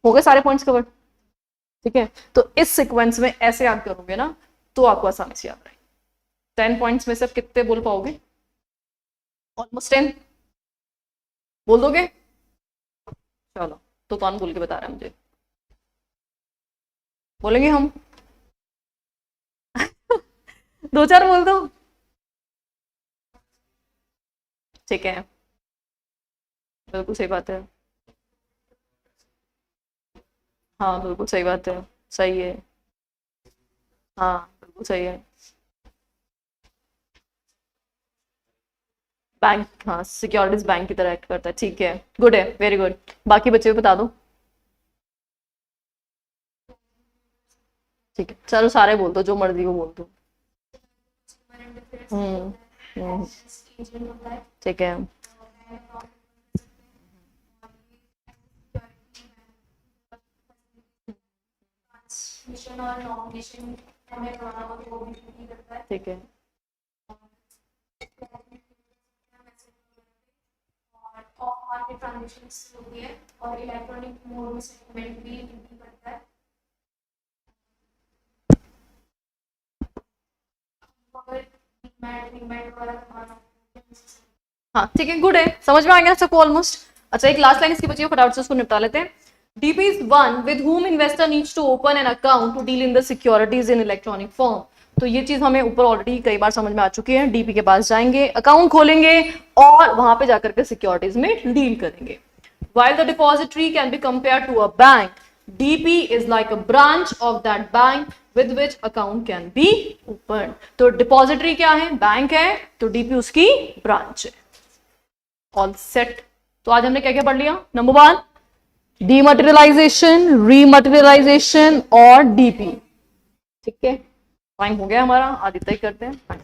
Speaker 1: हो गए सारे पॉइंट्स कवर। ठीक है, तो इस सीक्वेंस में ऐसे याद करोगे ना तो आपको आसानी से याद रहेगा। 10 पॉइंट्स में से आप कितने बोल पाओगे? ऑलमोस्ट 10 बोल दोगे? चलो, तो कौन बोल के बता रहा है मुझे? बोलेंगे हम? 2-4 बोल दो। ठीक है, बिल्कुल सही बात है। हाँ बिल्कुल सही बात है, सही है। हाँ बिल्कुल सही है। बैंक, हाँ सिक्योरिटीज बैंक की तरह एक्ट करता है। ठीक है, गुड है, वेरी गुड। बाकी बच्चे भी बता दो। ठीक है, चलो सारे बोल दो, जो मर्जी वो बोल दो। हम्म हम्म, ठीक है। ठीक है।
Speaker 2: ऑफ मार्केट ट्रांजैक्शंस होती है और इलेक्ट्रॉनिक मोड में सेटलमेंट भी करता है।
Speaker 1: हाँ ठीक है, गुड है, समझ में आ गया सबको ऑलमोस्ट। अच्छा, एक लास्ट लाइन इसकी बची है, फटाफट से उसको निपटा लेते हैं। DP is one with whom investor needs to open an account to deal in the securities in electronic form। तो ये चीज हमें ऊपर ऑलरेडी कई बार समझ में आ चुकी है। डीपी के पास जाएंगे, अकाउंट खोलेंगे और वहां पे जाकर के सिक्योरिटीज में डील करेंगे। While the depository can be compared to a bank, DP is like a branch of that bank with which account can be opened। तो डिपॉजिटरी क्या है? बैंक है, तो डीपी उसकी ब्रांच है। All set. तो आज हमने क्या क्या पढ़ लिया? नंबर 1, डीमटेरियलाइजेशन, रीमटेरियलाइजेशन और डीपी। ठीक है, टाइम हो गया हमारा, आदित्य ही करते हैं।